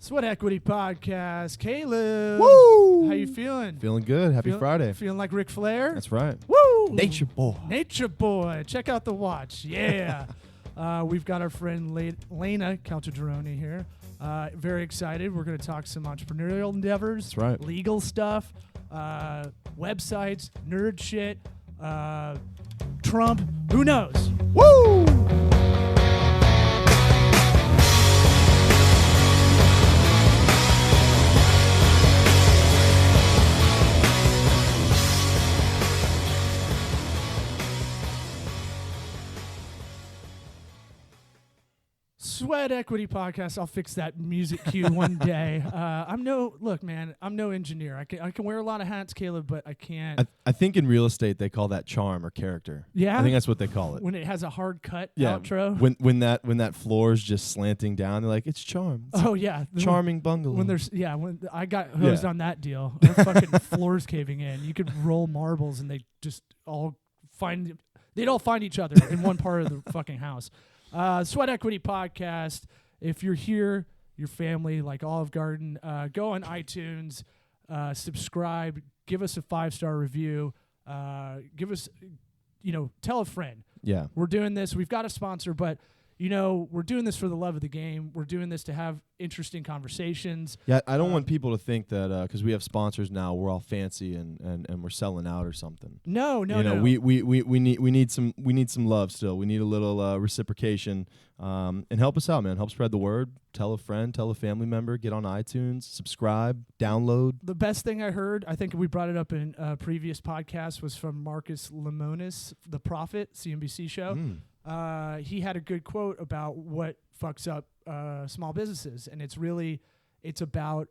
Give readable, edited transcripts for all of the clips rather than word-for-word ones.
Sweat Equity Podcast. Caleb. Woo! How you feeling? Feeling good. Happy Friday. Feeling like Ric Flair? That's right. Woo! Nature boy. Nature boy. Check out the watch. Yeah. We've got our friend Laina Caltagirone here. Very excited. We're going to talk some entrepreneurial endeavors. That's right. Legal stuff. Websites. Nerd shit. Trump. Who knows? Woo! Sweat Equity Podcast. I'll fix that music cue one day. I'm no engineer. I can wear a lot of hats, Caleb, but I can't. I think in real estate they call that charm or character. Yeah? I think that's what they call it. When it has a hard cut Yeah. outro. When that floor is just slanting down, they're like, it's charm. It's Oh yeah, charming bungalow. When I got hosed on that deal, our fucking floors caving in. You could roll marbles and they'd all find each other in one part of the fucking house. Sweat Equity Podcast. If you're here, your family, like Olive Garden, go on iTunes, subscribe, give us a 5-star review, give us, tell a friend. Yeah. We're doing this. We've got a sponsor, but we're doing this for the love of the game. We're doing this to have interesting conversations. Yeah, I don't want people to think that because we have sponsors now, we're all fancy and we're selling out or something. No. We need some love still. We need a little reciprocation, and help us out, man. Help spread the word. Tell a friend, tell a family member. Get on iTunes, subscribe, download. The best thing I heard, I think we brought it up in a previous podcast, was from Marcus Lemonis, the Prophet, CNBC show. He had a good quote about what fucks up small businesses, and it's about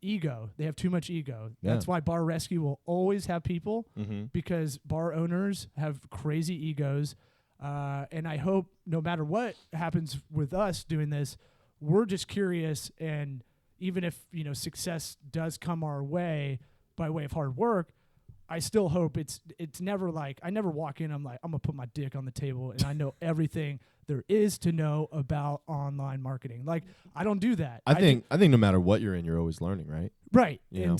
ego. They have too much ego. Yeah. That's why Bar Rescue will always have people, Mm-hmm. because bar owners have crazy egos. And I hope no matter what happens with us doing this, we're just curious, and even if success does come our way by way of hard work, I still hope it's never like I never walk in. I'm like, I'm gonna put my dick on the table and I know everything there is to know about online marketing. Like, I don't do that. I think no matter what you're in, you're always learning, right? Right. You and know?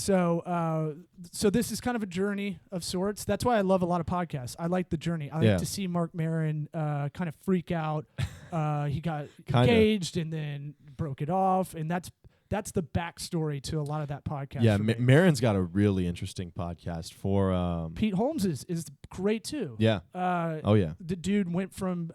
So this is kind of a journey of sorts. That's why I love a lot of podcasts. I like the journey. I like to see Mark Maron kind of freak out. He got engaged and then broke it off, and that's the backstory to a lot of that podcast. Yeah, Maron's got a really interesting podcast for Pete Holmes is great too. Yeah. Oh yeah. The dude went from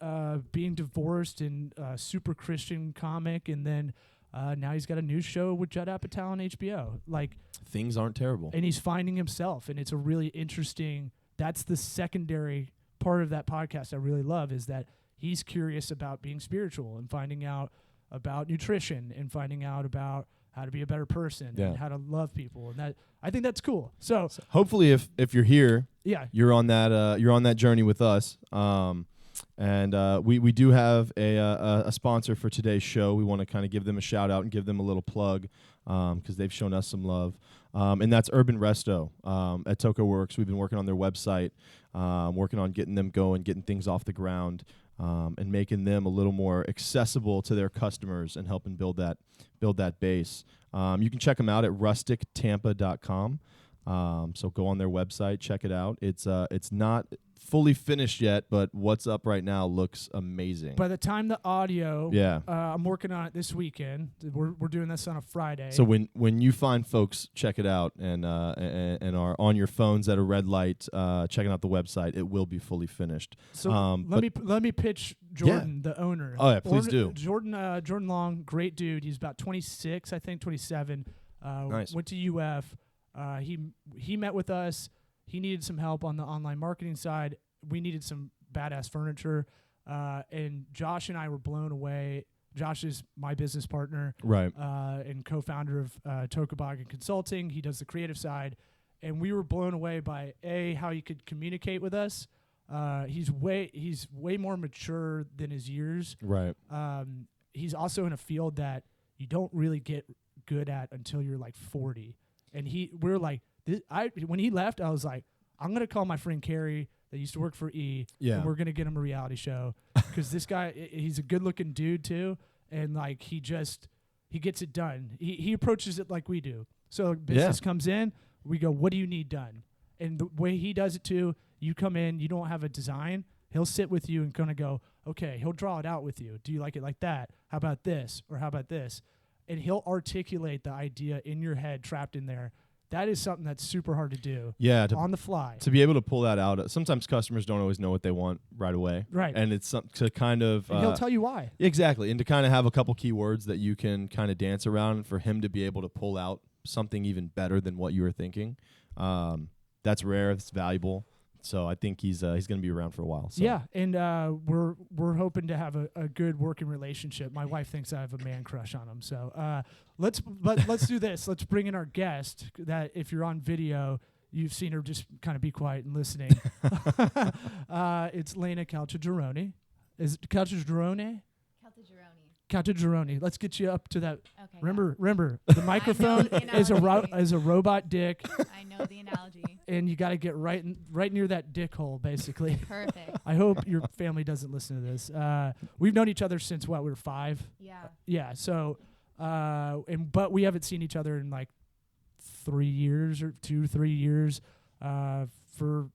being divorced and super Christian comic, and then now he's got a news show with Judd Apatow on HBO. Like, things aren't terrible. And he's finding himself, and it's a really interesting. That's the secondary part of that podcast I really love, is that he's curious about being spiritual and finding out about nutrition and finding out about how to be a better person and how to love people, and that I think that's cool. So hopefully, if you're here, you're on that journey with us. And we do have a sponsor for today's show. We want to kind of give them a shout out and give them a little plug because they've shown us some love. And that's Urban Resto at Toco Works. We've been working on their website, working on getting them going, getting things off the ground. And making them a little more accessible to their customers and helping build that base. You can check them out at rustictampa.com. So go on their website, check it out. It's not fully finished yet, but what's up right now looks amazing. By the time the audio, I'm working on it this weekend. We're doing this on a Friday. So when you find folks, check it out and are on your phones at a red light, checking out the website, it will be fully finished. So let me pitch Jordan, the owner. Oh yeah, please do. Jordan Long, great dude. He's about 26, I think 27. Nice. Went to UF. He met with us. He needed some help on the online marketing side. We needed some badass furniture. And Josh and I were blown away. Josh is my business partner. Right. And co-founder of Tokabaga Consulting. He does the creative side. And we were blown away by, how he could communicate with us. He's way more mature than his years. Right. He's also in a field that you don't really get good at until you're like 40. And we're like, when he left, I was like, I'm going to call my friend Carrie that used to work for E. Yeah. And we're going to get him a reality show. Because this guy, he's a good looking dude too. And like, he he gets it done. He approaches it like we do. So business comes in, we go, what do you need done? And the way he does it too, you come in, you don't have a design, he'll sit with you and kind of go, okay, he'll draw it out with you. Do you like it like that? How about this? Or how about this? And he'll articulate the idea in your head trapped in there. That is something that's super hard to do on the fly. To be able to pull that out. Sometimes customers don't always know what they want right away. Right. And it's to kind of... and he'll tell you why. Exactly. And to kind of have a couple keywords that you can kind of dance around, and for him to be able to pull out something even better than what you were thinking. That's rare. It's valuable. So I think he's going to be around for a while. So. Yeah, and we're hoping to have a good working relationship. My wife thinks I have a man crush on him. So let's do this. Let's bring in our guest. That if you're on video, you've seen her just kind of be quiet and listening. It's Laina Caltagirone. Is it Caltagirone? Caltagirone. Let's get you up to that. Okay. Remember, the microphone is a robot dick. I know the analogy. And you got to get right near that dick hole, basically. Perfect. I hope your family doesn't listen to this. We've known each other since we were 5. Yeah. Yeah. So, but we haven't seen each other in like 3 years or 2-3 years. For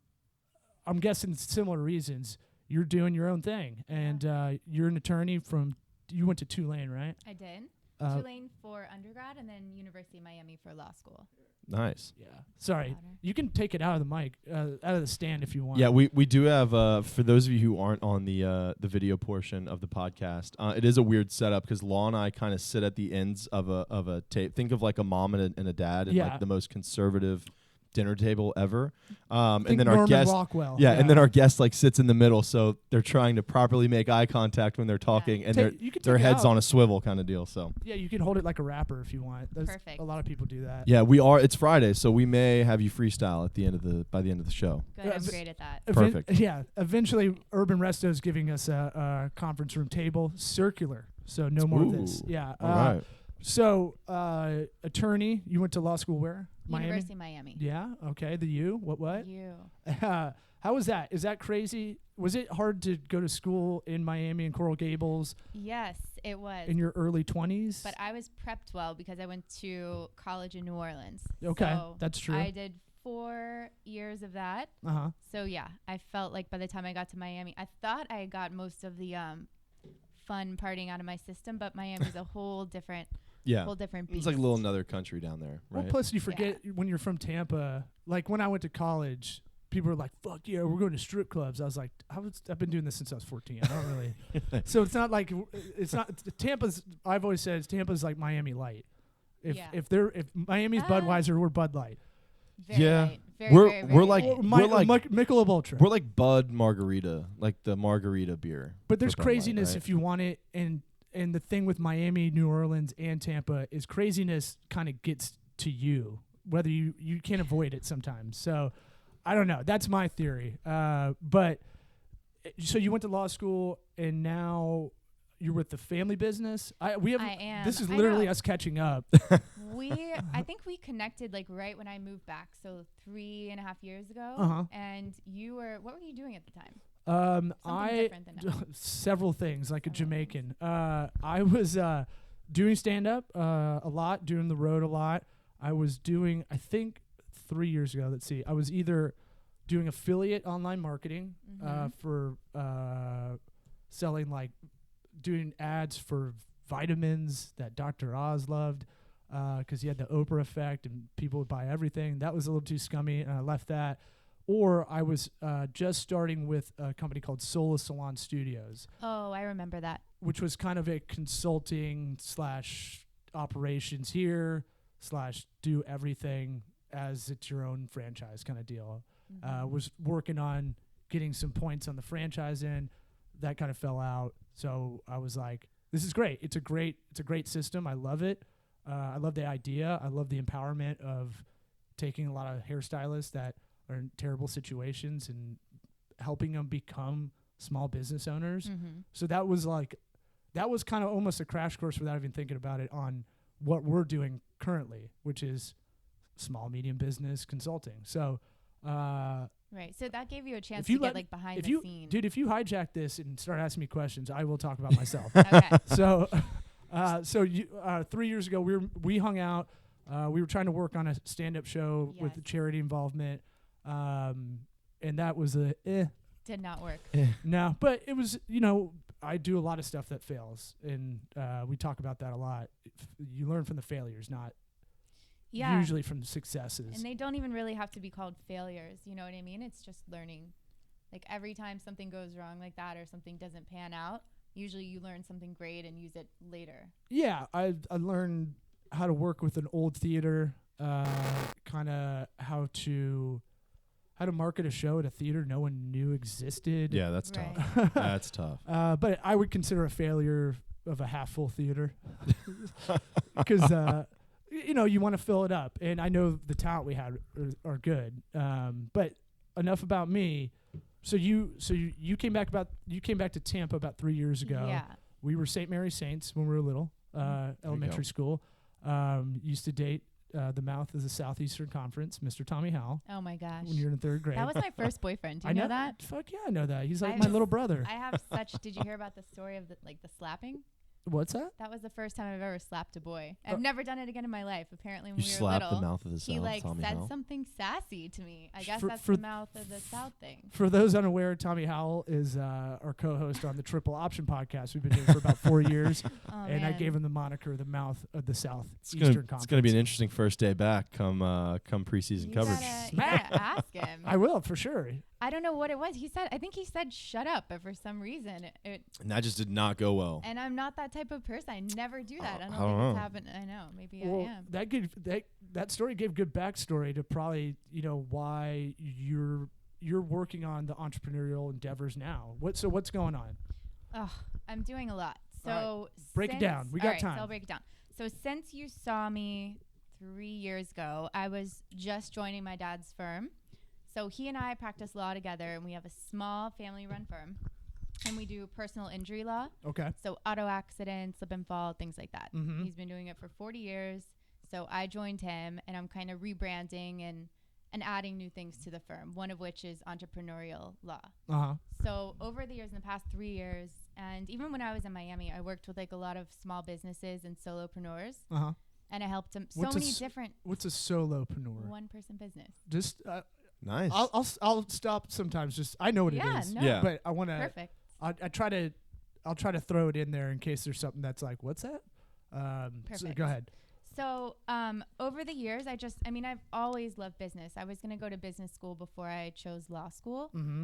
I'm guessing similar reasons. You're doing your own thing, and you're an attorney from. You went to Tulane, right? I did. Tulane for undergrad and then University of Miami for law school. Nice. Yeah. Sorry. You can take it out of the mic, out of the stand if you want. Yeah, we do have, for those of you who aren't on the video portion of the podcast, it is a weird setup because Law and I kind of sit at the ends of a tape. Think of like a mom and a dad and like the most conservative dinner table ever. And then Norman our guest Rockwell. and then our guest like sits in the middle, so they're trying to properly make eye contact when they're talking, and their head's on a swivel kind of deal. So yeah, you can hold it like a rapper if you want. Perfect. A lot of people do that. Yeah, it's Friday, so we may have you freestyle by the end of the show. Good, I'm great at that. Perfect. Yeah, eventually Urban Resto is giving us a conference room table, circular, so no more of this. Yeah. All right. So, attorney, you went to law school where? University of Miami. Yeah. Okay. The U. What? U. How was that? Is that crazy? Was it hard to go to school in Miami and Coral Gables? Yes, it was. In your early 20s? But I was prepped well because I went to college in New Orleans. Okay, so that's true. I did 4 years of that. Uh-huh. So yeah, I felt like by the time I got to Miami, I thought I got most of the fun partying out of my system, but Miami's a whole different whole different beast. It's like a little another country down there, right? Well, plus you forget when you're from Tampa, like when I went to college, people were like, fuck yeah, we're going to strip clubs. I was like, I've been doing this since I was 14. I don't really. So it's not like, Tampa's, I've always said Tampa's like Miami Light. If Miami's Budweiser, we're Bud Light. Very light. We're like Michelob Ultra. We're like Bud Margarita, like the margarita beer. But there's craziness if you want it, and the thing with Miami, New Orleans, and Tampa is craziness kind of gets to you, whether you can't avoid it sometimes. So I don't know. That's my theory. But so you went to law school, and now you're with the family business. I am. This is literally us catching up. I think we connected like right when I moved back, so 3.5 years ago. Uh-huh. And what were you doing at the time? Several things, like a Jamaican. I was doing stand-up a lot, doing the road a lot. I was doing, I think 3 years ago, let's see, I was either doing affiliate online marketing for selling, like doing ads for vitamins that Dr. Oz loved because he had the Oprah effect and people would buy everything. That was a little too scummy, and I left that. Or I was just starting with a company called Sola Salon Studios. Oh, I remember that. Which was kind of a consulting / operations here / do everything as it's your own franchise kind of deal. Was working on getting some points on the franchise in. That kind of fell out. So I was like, this is great. It's a great system. I love it. I love the idea. I love the empowerment of taking a lot of hairstylists that are in terrible situations and helping them become small business owners. So that was kind of almost a crash course without even thinking about it on what we're doing currently, which is small, medium business consulting. So, right. So that gave you a chance to get like behind the scenes. Dude, if you hijack this and start asking me questions, I will talk about myself. Okay. So So 3 years ago, we hung out. We were trying to work on a stand-up show with the charity involvement, and that was did not work. No, but it was, I do a lot of stuff that fails, and we talk about that a lot. You learn from the failures, not usually from successes. And they don't even really have to be called failures. You know what I mean? It's just learning. Like every time something goes wrong like that or something doesn't pan out, usually you learn something great and use it later. Yeah, I learned how to work with an old theater, kind of how to market a show at a theater no one knew existed. Yeah, that's tough. That's tough. But I would consider a failure of a half-full theater because, you want to fill it up. And I know the talent we had are good. But enough about me. So you came back to Tampa about 3 years ago. Yeah. We were St. Mary Saints when we were little, elementary school. Used to date the mouth of the Southeastern Conference, Mr. Tommy Howell. Oh my gosh. When you were in third grade. That was my first boyfriend. Do you know that? Fuck yeah, I know that. He's like my little brother. I have did you hear about the story of the slapping? What's that? That was the first time I've ever slapped a boy. I've never done it again in my life. Apparently, when you we were slapped little, the mouth of the South. He Tommy said Howell. something sassy to me. I guess that's the mouth of the South thing. For those unaware, Tommy Howell is our co-host on the Triple Option podcast. We've been doing for about 4 years, and I gave him the moniker "the mouth of the Southeastern Conference." It's going to be an interesting first day back come preseason coverage. You gotta ask him. I will for sure. I don't know what it was. I think he said shut up, but for some reason and that just did not go well. And I'm not that type of person. I never do that. I don't think it's happened. I know. Maybe I am. That story gave good backstory to probably, why you're working on the entrepreneurial endeavors now. What's going on? I'm doing a lot. So break it down. We got time. So I'll break it down. So since you saw me 3 years ago, I was just joining my dad's firm. So he and I practice law together, and we have a small family-run firm, and we do personal injury law. Okay. So auto accidents, slip and fall, things like that. Mm-hmm. He's been doing it for 40 years. So I joined him, and I'm kind of rebranding and adding new things to the firm, one of which is entrepreneurial law. Uh-huh. So over the years, in the past 3 years, and even when I was in Miami, I worked with a lot of small businesses and solopreneurs. Uh-huh. And I helped them many different. What's a solopreneur? One-person business. Just nice. I'll stop sometimes. Just I know what it is. No. Yeah. But I want to. Perfect. I'll try to throw it in there in case there's something that's like, what's that? So go ahead. So over the years, I've always loved business. I was going to go to business school before I chose law school. Mm-hmm.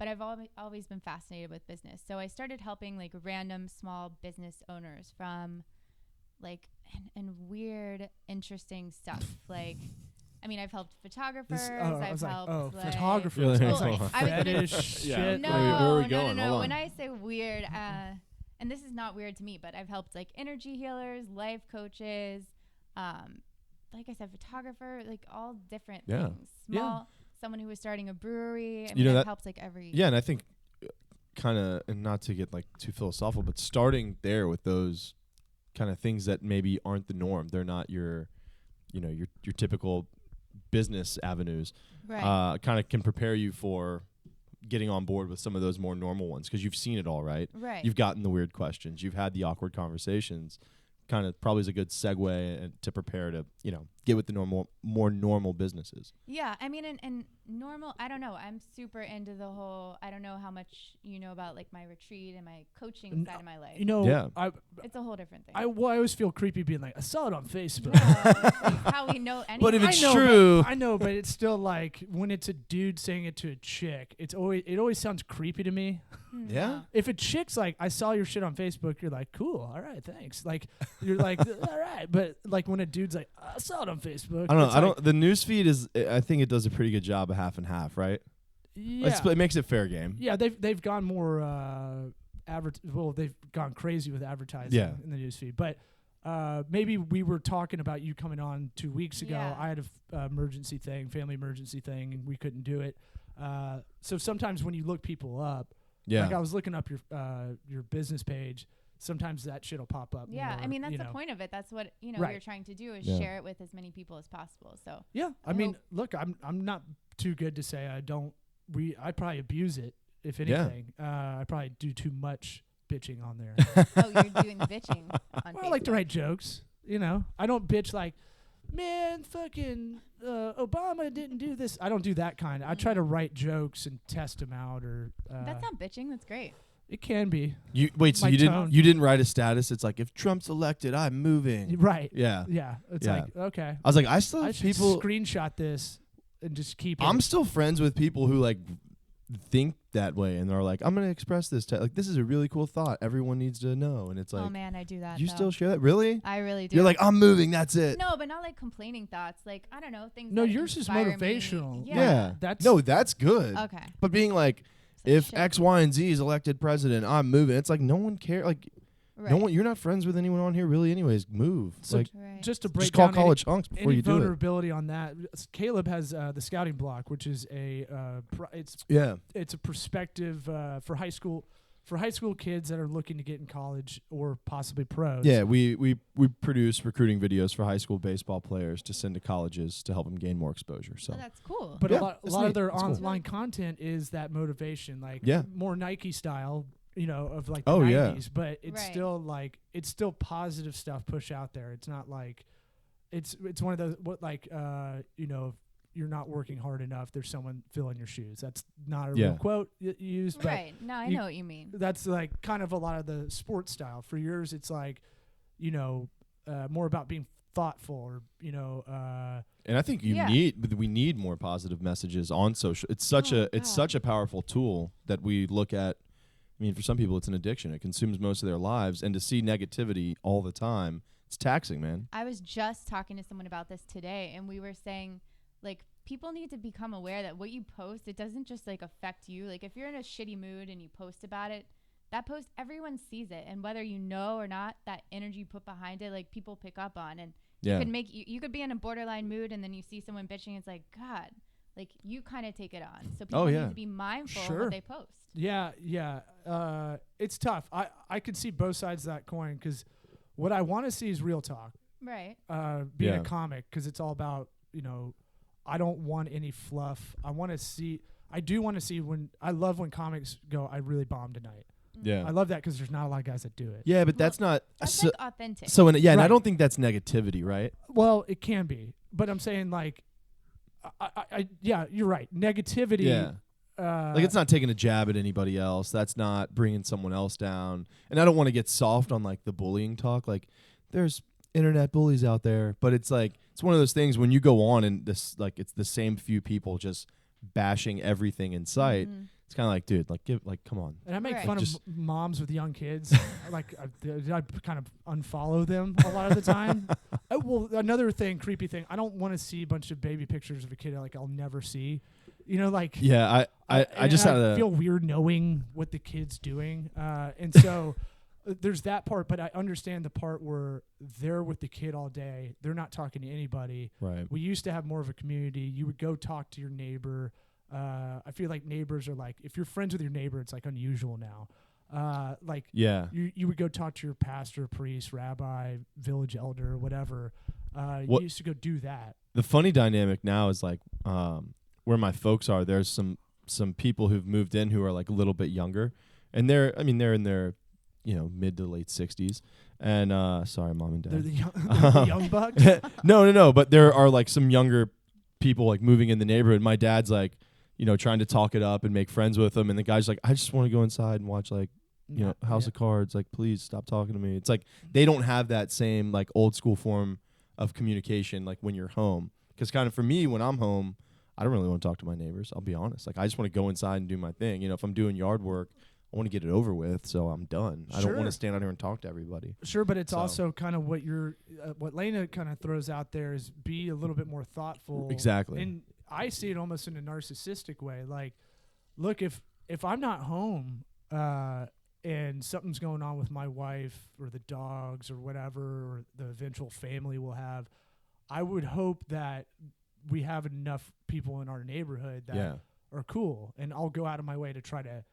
But I've always been fascinated with business. So I started helping random small business owners from and weird, interesting stuff. I've helped photographers. Photographers. Fetish shit. No, where are we going? No. When I say weird, and this is not weird to me, but I've helped energy healers, life coaches, like I said, photographer, all different things. Someone who was starting a brewery. I've helped every. Yeah, and I think kind of, and not to get too philosophical, but starting there with those kind of things that maybe aren't the norm. They're not your typical business avenues. Right. Kind of can prepare you for getting on board with some of those more normal ones because you've seen it all, right? Right. You've gotten the weird questions. You've had the awkward conversations. Kind of probably is a good segue to prepare to, get with the more normal businesses. Yeah. And normal, I don't know. I'm super into the whole, I don't know how much you know about my retreat and my coaching side of my life. It's a whole different thing. I always feel creepy being I saw it on Facebook. That's how we know anything. But if it's true. I know, but it's still when it's a dude saying it to a chick, it always sounds creepy to me. Yeah. If a chick's I saw your shit on Facebook, you're cool, all right, thanks. You're all right. But when a dude's I saw it on Facebook. I don't know. The news feed I think it does a pretty good job of half and half, right? Yeah. It makes it fair game. Yeah, they've gone more they've gone crazy with advertising in the news feed. But maybe we were talking about you coming on 2 weeks ago. Yeah. I had a family emergency thing, and we couldn't do it. So sometimes when you look people up, I was looking up your business page. Sometimes that shit'll pop up. Yeah, more, that's the point of it. That's what Right. you're trying to do is share it with as many people as possible. So yeah, look, I'm not too good to say I don't. I probably abuse it. If anything, I probably do too much bitching on there. Oh, you're doing the bitching on Facebook. I like to write jokes. I don't bitch like, man, fucking Obama didn't do this. I don't do that kind. I try to write jokes and test them out. Or that's not bitching. That's great. It can be. So you didn't write a status? It's like, if Trump's elected, I'm moving. Right. Yeah. Yeah. It's like, okay. I was like, I still have people screenshot this and just keep it. I'm still friends with people who like think that way, and they're like, I'm going to express this. Like, this is a really cool thought. Everyone needs to know. And it's like, oh man, I do that. You still share that? Really? I really do. You're like, I'm moving. That's it. No, but not like complaining thoughts. Like, I don't know, things. No, yours is motivational. Yeah. That's good. Okay. But being like, if X, Y, and Z is elected president, I'm moving. It's like, no one cares. Like, no one. You're not friends with anyone on here, really. Anyways, move. So like, just to break just call down college hunks before you do it. Vulnerability on that. Caleb has the scouting block, which is it's a perspective for high school kids that are looking to get in college or possibly pros. Yeah, we produce recruiting videos for high school baseball players to send to colleges to help them gain more exposure. So that's cool. But a lot of their online content is that motivation, like more Nike style, of like the 90s, but it's still like positive stuff push out there. It's not like it's one of those you're not working hard enough, there's someone filling your shoes. That's not a real quote used. Right. No, I know what you mean. That's like kind of a lot of the sports style. For yours, it's like, more about being thoughtful or, and I think we need more positive messages on social. It's such a powerful tool that we look at. I mean, for some people, it's an addiction. It consumes most of their lives. And to see negativity all the time, it's taxing, man. I was just talking to someone about this today, and we were saying, like, people need to become aware that what you post, it doesn't just, like, affect you. Like, if you're in a shitty mood and you post about it, that post, everyone sees it. And whether you know or not, that energy you put behind it, like, people pick up on. And you could be in a borderline mood, and then you see someone bitching. It's like, God, like, you kind of take it on. So people need to be mindful of what they post. Yeah. It's tough. I can see both sides of that coin, because what I want to see is real talk. Right. Being a comic, because it's all about, I don't want any fluff. I do want to see I love when comics go, I really bombed tonight. Yeah. I love that, because there's not a lot of guys that do it. Yeah, but that's like authentic. So, and I don't think that's negativity, right? Well, it can be. But I'm saying, like, you're right. Negativity. Yeah. Like, it's not taking a jab at anybody else. That's not bringing someone else down. And I don't want to get soft on, like, the bullying talk. Like, there's internet bullies out there. But it's like, it's one of those things when you go on and this, like, it's the same few people just bashing everything in sight. Mm-hmm. It's kind of like, dude, come on. And I make fun of moms with young kids. Like, I kind of unfollow them a lot of the time. Well, another creepy thing, I don't want to see a bunch of baby pictures of a kid I'll never see. Like, yeah, I just feel weird knowing what the kid's doing, and so there's that part. But I understand the part where they're with the kid all day, they're not talking to anybody. Right. We used to have more of a community. You would go talk to your neighbor. I feel like neighbors are like, if you're friends with your neighbor, it's like unusual now. You would go talk to your pastor, priest, rabbi, village elder, whatever. You used to go do that. The funny dynamic now is like, where my folks are, there's some people who've moved in who are like a little bit younger, and they're in their mid to late 60s, and sorry, mom and dad, they're the young bucks. no, but there are like some younger people like moving in the neighborhood. My dad's like, trying to talk it up and make friends with them, and the guy's like, I just want to go inside and watch like House of Cards, like, please stop talking to me. It's like they don't have that same like old school form of communication like when you're home, because kind of for me, when I'm home, I don't really want to talk to my neighbors. I'll be honest. Like, I just want to go inside and do my thing. If I'm doing yard work, I want to get it over with, so I'm done. Sure. I don't want to stand out here and talk to everybody. Sure, but it's also kind of what what Laina kind of throws out there is be a little bit more thoughtful. Exactly. And I see it almost in a narcissistic way. Like, look, if I'm not home and something's going on with my wife or the dogs or whatever, or the eventual family we'll have, I would hope that we have enough people in our neighborhood that are cool, and I'll go out of my way to try to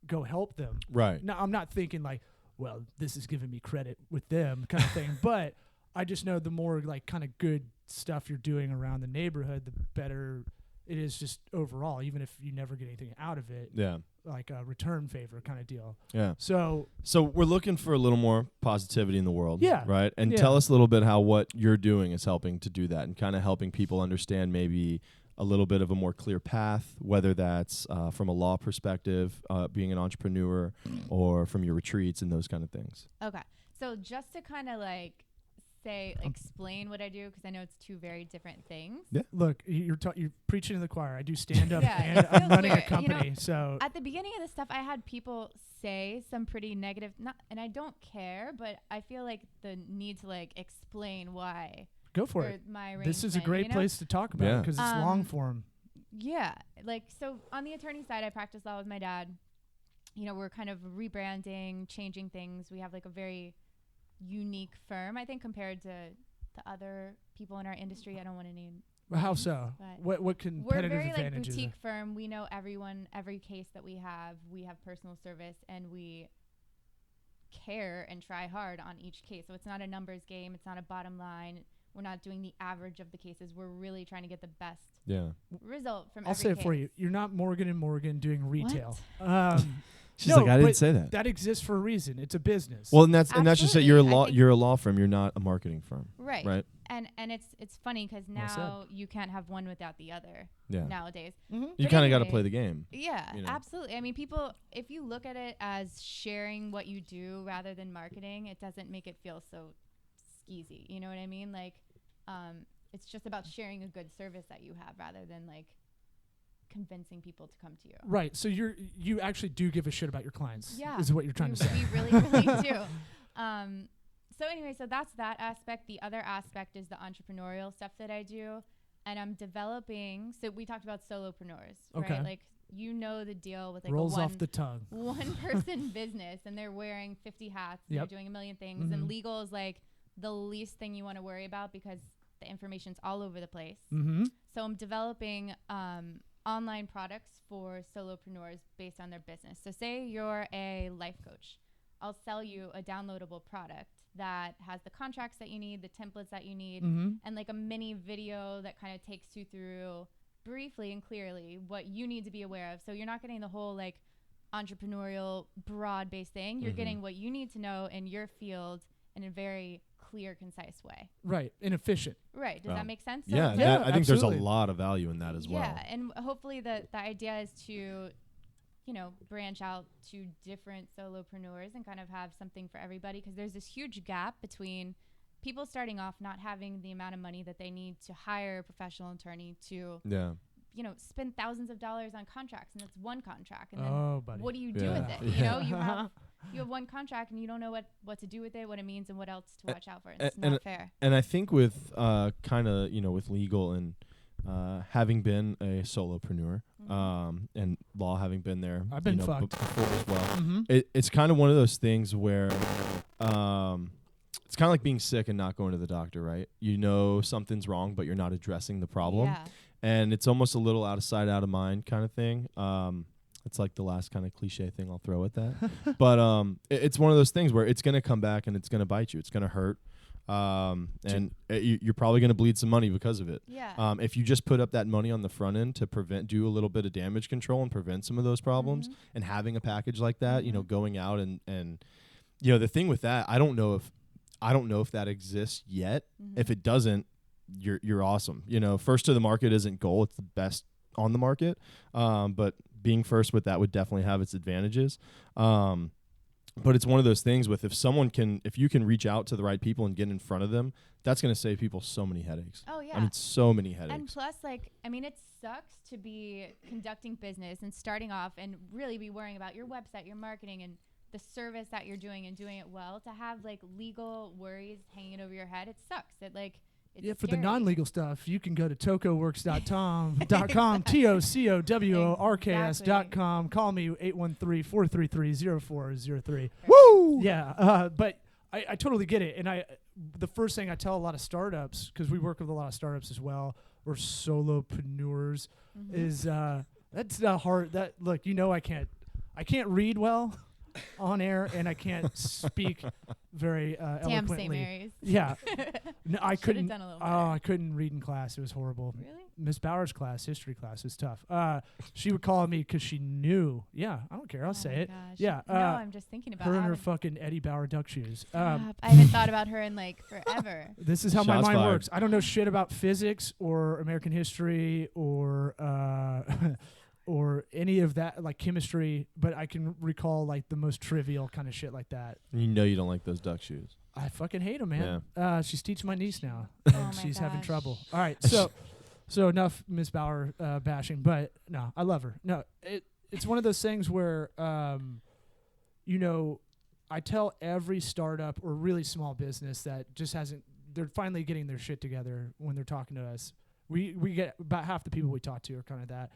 go help them. Right. Now, I'm not thinking like, well, this is giving me credit with them kind of thing, but I just know the more like kind of good stuff you're doing around the neighborhood, the better it is just overall, even if you never get anything out of it. Yeah. like a return favor kind of deal. Yeah. So we're looking for a little more positivity in the world. Yeah. Right. And tell us a little bit how what you're doing is helping to do that and kind of helping people understand maybe a little bit of a more clear path, whether that's from a law perspective, being an entrepreneur, or from your retreats and those kind of things. Okay. So just to kind of like explain what I do, because I know it's two very different things. Yeah. Look, you're preaching to the choir. I do stand up and I'm running a company. So at the beginning of this stuff, I had people say some pretty negative, and I don't care, but I feel like the need to like explain why. Go for it. My this is a great place to talk about it because it's long form. Yeah. Like, so on the attorney side, I practice law with my dad. You know, we're kind of rebranding, changing things. We have like a very unique firm, I think, compared to other people in our industry. I don't want to name. Well, how so? What competitive we're very advantages? Like boutique firm. We know everyone, every case that we have. We have personal service, and we care and try hard on each case. So it's not a numbers game. It's not a bottom line. We're not doing the average of the cases. We're really trying to get the best result from every case. I'll say it for you. You're not Morgan & Morgan doing retail. She's like, I didn't say that. That exists for a reason. It's a business. Well, and that's just it. You're a law firm. You're not a marketing firm. Right. Right. And it's funny because now you can't have one without the other. Yeah. Nowadays. Mm-hmm. You kind of got to play the game. Yeah, absolutely. I mean, people, if you look at it as sharing what you do rather than marketing, it doesn't make it feel so skeezy. You know what I mean? Like, it's just about sharing a good service that you have rather than like convincing people to come to you. Right. So you actually do give a shit about your clients. Yeah. Is what you're trying to say. We really, really do. So anyway, so that's that aspect. The other aspect is the entrepreneurial stuff that I do. And I'm developing, so we talked about solopreneurs, right? Like, you know the deal with like rolls off the tongue. One person business, and they're wearing 50 hats, and they're doing a million things. And legal is like the least thing you want to worry about because the information's all over the place. So I'm developing online products for solopreneurs based on their business. So say you're a life coach. I'll sell you a downloadable product that has the contracts that you need, the templates that you need, and like a mini video that kind of takes you through briefly and clearly what you need to be aware of. So you're not getting the whole like entrepreneurial broad-based thing. You're getting what you need to know in your field in a very clear, concise way. Right. And efficient. Right. Does that make sense? So I think there's a lot of value in that as well. Yeah. And hopefully the idea is to, branch out to different solopreneurs and kind of have something for everybody, because there's this huge gap between people starting off not having the amount of money that they need to hire a professional attorney to spend thousands of dollars on contracts, and it's one contract, and then what do you do with it? You have one contract and you don't know what to do with it, what it means, and what else to watch out for. It's not fair. And I think with kind of with legal and having been a solopreneur and law having been there, I've been fucked before as well. It's kind of one of those things where it's kind of like being sick and not going to the doctor, right? You know something's wrong, but you're not addressing the problem. Yeah. And it's almost a little out of sight, out of mind kind of thing. It's like the last kind of cliche thing I'll throw at that. But it's one of those things where it's going to come back and it's going to bite you. It's going to hurt. And you're probably going to bleed some money because of it. Yeah. If you just put up that money on the front end to do a little bit of damage control and prevent some of those problems, and having a package like that, going out and the thing with that, I don't know if that exists yet. If it doesn't, you're awesome. First to the market isn't goal. It's the best on the market. But being first with that would definitely have its advantages. But it's one of those things with if you can reach out to the right people and get in front of them, that's going to save people so many headaches. Oh, yeah. I mean, so many headaches. And plus, it sucks to be conducting business and starting off and really be worrying about your website, your marketing, and the service that you're doing and doing it well. To have legal worries hanging over your head, it sucks. It's for scary. the non-legal stuff, you can go to tocoworks.com, TOCOWORKS.com. Call me 813-433-0403. Woo! Yeah, but I totally get it. And the first thing I tell a lot of startups, because we work with a lot of startups as well, or solopreneurs, is that's the hard. Look, I can't read well on air, and I can't speak very eloquently. Damn St. Mary's. Yeah, No, I couldn't. Done a little better. I couldn't read in class. It was horrible. Really? Miss Bauer's class, history class, was tough. She would call on me because she knew. Yeah, I don't care. I'll say it. Gosh. Yeah. No, I'm just thinking about her and her fucking Eddie Bauer duck shoes. I haven't thought about her in like forever. This is how my Shots mind fired. works. I don't know shit about physics or American history or or any of that, like chemistry, but I can recall like the most trivial kind of shit like that. You know you don't like those duck shoes. I fucking hate them, man. She's teaching my niece now, Oh and my she's having gosh. trouble. All right, so enough Miss Bauer bashing, but no, I love her. No, it's one of those things where, you know, I tell every startup or really small business that just hasn't, they're finally getting their shit together when they're talking to us. We get about half the people we talk to are kind of that.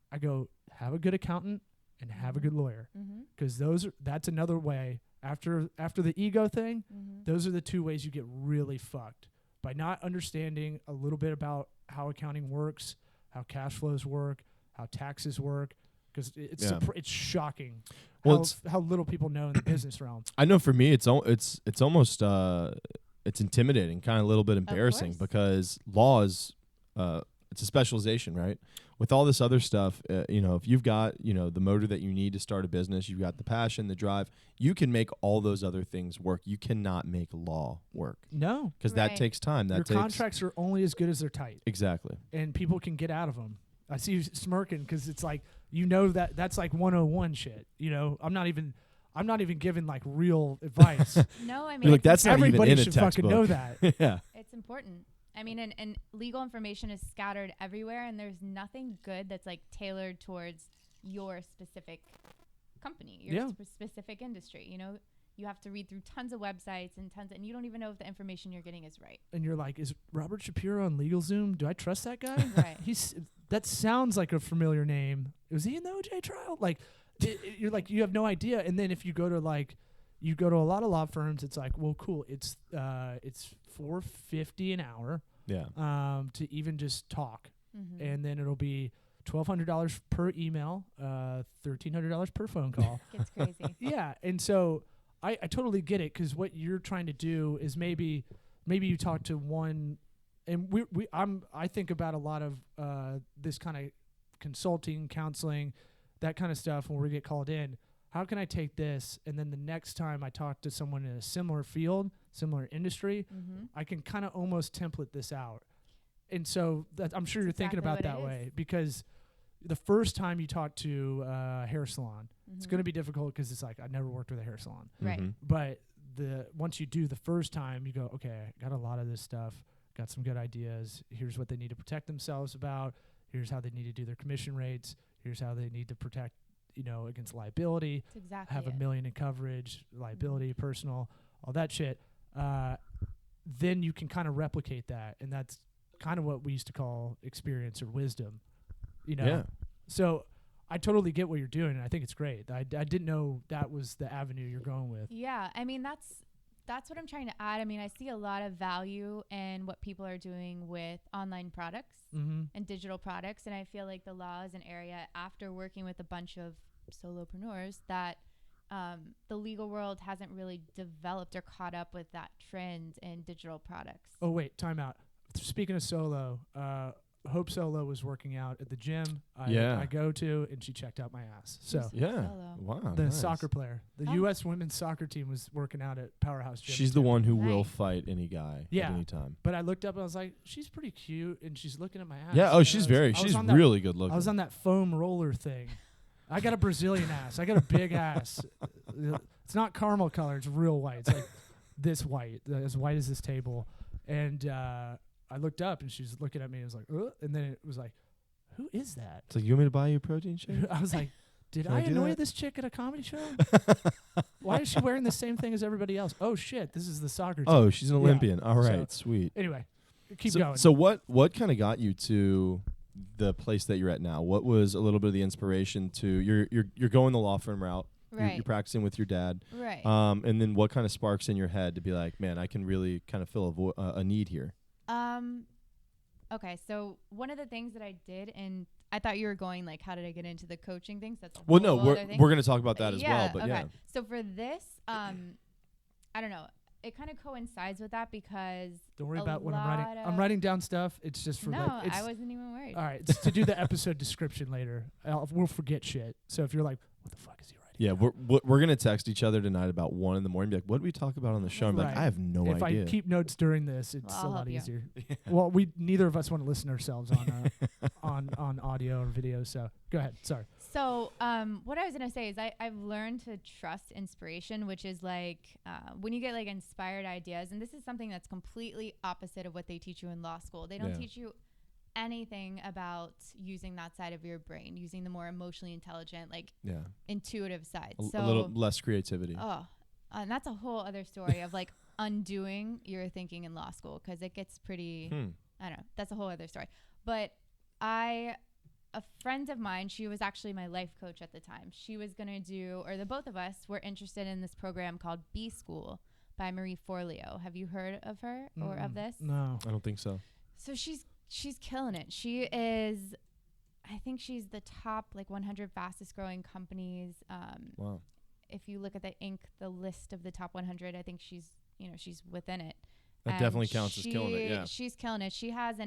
I go, have a good accountant and have a good lawyer, because that's another way. After the ego thing, those are the two ways you get really fucked, by not understanding a little bit about how accounting works, how cash flows work, how taxes work, because it's shocking how little people know in the business realm. I know for me, it's almost it's intimidating, kind of a little bit embarrassing, because law is it's a specialization, right? With all this other stuff, you know, if you've got, you know, the motor that you need to start a business, you've got the passion, the drive, you can make all those other things work. You cannot make law work. No. Because that takes time. Your contracts are only as good as they're tight. Exactly. And people can get out of them. I see you smirking because it's like, you know, that's like 101 shit. You know, I'm not even giving like real advice. No, I mean, You're like, that's not even everybody in a should textbook. fucking know that. Yeah. It's important. I mean, and legal information is scattered everywhere, and there's nothing good that's like tailored towards your specific company, your specific industry. You know, you have to read through tons of websites and you don't even know if the information you're getting is right. And you're like, is Robert Shapiro on LegalZoom? Do I trust that guy? Right. That sounds like a familiar name. Was he in the OJ trial? Like, you're like, you have no idea. And then if you go to a lot of law firms, it's like, well, cool. It's $4.50 an hour. Yeah. To even just talk, and then it'll be $1,200 per email, $1,300 per phone call. It's crazy. Yeah, and so I totally get it, because what you're trying to do is maybe you talk to one, and I think about a lot of this kind of consulting, counseling, that kind of stuff when we get called in. How can I take this, and then the next time I talk to someone in a similar field, similar industry, I can kind of almost template this out. And so I'm sure you're thinking about that way, because the first time you talk to a hair salon, it's going to be difficult, because it's like, I never worked with a hair salon. Right. But once you do the first time, you go, okay, I got a lot of this stuff, got some good ideas. Here's what they need to protect themselves about. Here's how they need to do their commission rates. Here's how they need to protect, you know, against liability. That's exactly have $1 million in coverage, liability, personal, all that shit. Then you can kind of replicate that, and that's kind of what we used to call experience or wisdom, you know. Yeah. So I totally get what you're doing, and I think it's great. I didn't know that was the avenue you're going with. Yeah, I mean, that's what I'm trying to add. I mean, I see a lot of value in what people are doing with online products and digital products, and I feel like the law is an area, after working with a bunch of solopreneurs, that the legal world hasn't really developed or caught up with that trend in digital products. Oh, wait, time out. Speaking of solo, Hope Solo was working out at the gym I go to, and she checked out my ass. So Wow, the nice. soccer player, the U.S. women's soccer team was working out at Powerhouse Gym. She's the one who will fight any guy at any time. But I looked up and I was like, she's pretty cute, and she's looking at my ass. Yeah, she's really good looking. I was on that foam roller thing. I got a Brazilian ass. I got a big ass. It's not caramel color. It's real white. It's like this white, as white as this table. And I looked up, and she's looking at me, and was like, and then it was like, who is that? It's like, you want me to buy you a protein shake? I was like, did I annoy this chick at a comedy show? Why is she wearing the same thing as everybody else? Oh, shit, this is the soccer team. Oh, she's an Olympian. All right, sweet. Anyway, keep going. So what kind of got you to the place that you're at now? What was a little bit of the inspiration to you're going the law firm route? Right. You're practicing with your dad. Right. And then what kind of sparks in your head to be like, man, I can really kind of fill a need here? Okay, so one of the things that I did, and I thought you were going like, how did I get into the coaching things? That's we're going to talk about that as well. But okay. So for this, I don't know. it kind of coincides with that because don't worry about what I'm writing. I'm writing down stuff. It's just for I wasn't even worried. All right, it's to do the episode description later. We'll forget shit. So if you're like, what the fuck is he writing? Yeah, we're gonna text each other tonight about 1 a.m. Be like, what did we talk about on the show? I'm like, I have no idea. If I keep notes during this, it's a lot easier. Well, neither of us want to listen to ourselves on audio or video. So go ahead. Sorry. So what I was gonna say is I've learned to trust inspiration, which is like when you get like inspired ideas, and this is something that's completely opposite of what they teach you in law school. They don't teach you anything about using that side of your brain, using the more emotionally intelligent, like intuitive side. So a little less creativity. And that's a whole other story of like undoing your thinking in law school, because it gets pretty, I don't know, that's a whole other story. But a friend of mine, she was actually my life coach at the time. She was going to do, or the both of us were interested in this program called B School by Marie Forleo. Have you heard of her or of this? No, I don't think so. So she's killing it. She is, I think she's the top like 100 fastest growing companies. Wow. If you look at the list of the top 100, I think she's within it. That definitely counts as killing it. Yeah. She's killing it. She has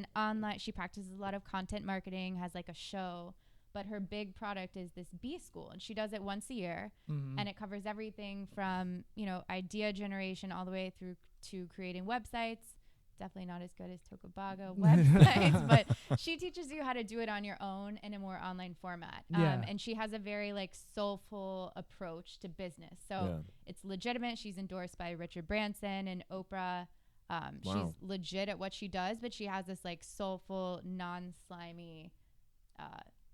she practices a lot of content marketing, has like a show, but her big product is this B School, and she does it once a year, and it covers everything from, idea generation all the way through to creating websites. Definitely not as good as Tocobaga websites, but she teaches you how to do it on your own in a more online format. And she has a very like soulful approach to business. So it's legitimate. She's endorsed by Richard Branson and Oprah. She's legit at what she does, but she has this like soulful, non-slimy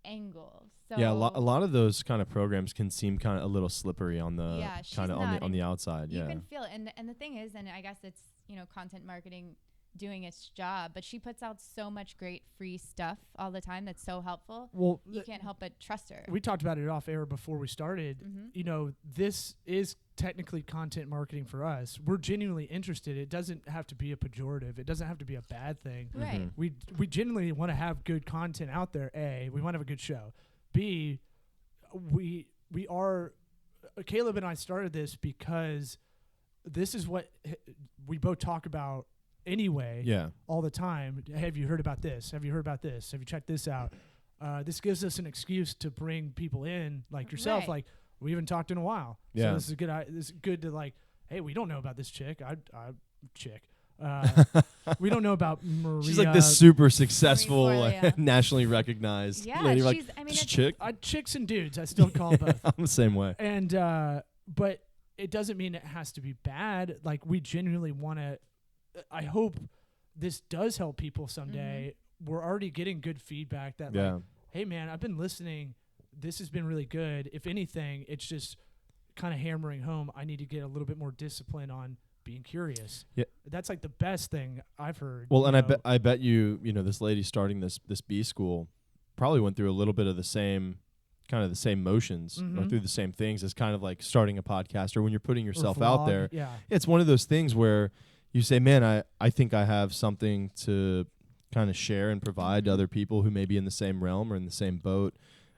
angle. So a lot of those kind of programs can seem kind of a little slippery on the kind of on the outside. You can feel it. And the thing is, and I guess it's content marketing doing its job, but she puts out so much great free stuff all the time that's so helpful. Well, you can't help but trust her. We talked about it off air before we started. This is technically content marketing for us. We're genuinely interested. It doesn't have to be a pejorative. It doesn't have to be a bad thing. Right. We genuinely want to have good content out there. A, we want to have a good show. B, we are Caleb and I started this because this is what we both talk about anyway, all the time. Have you heard about this? Have you heard about this? Have you checked this out? This gives us an excuse to bring people in like yourself. Right. Like, we haven't talked in a while. So this is good. This is good to like, hey, we don't know about this chick. We don't know about Maria. She's like this super successful, nationally recognized lady. Like, chick? Chicks and dudes. I still call both. I'm the same way. And but it doesn't mean it has to be bad. Like, we genuinely want to. I hope this does help people someday. We're already getting good feedback that like, hey man, I've been listening. This has been really good. If anything, it's just kind of hammering home. I need to get a little bit more discipline on being curious. Yeah. That's like the best thing I've heard. Well, and I bet you this lady starting this B School probably went through a little bit of the same motions, or through the same things as kind of like starting a podcast, or when you're putting yourself out there. Yeah. It's one of those things where you say, man, I think I have something to kind of share and provide to other people who may be in the same realm or in the same boat.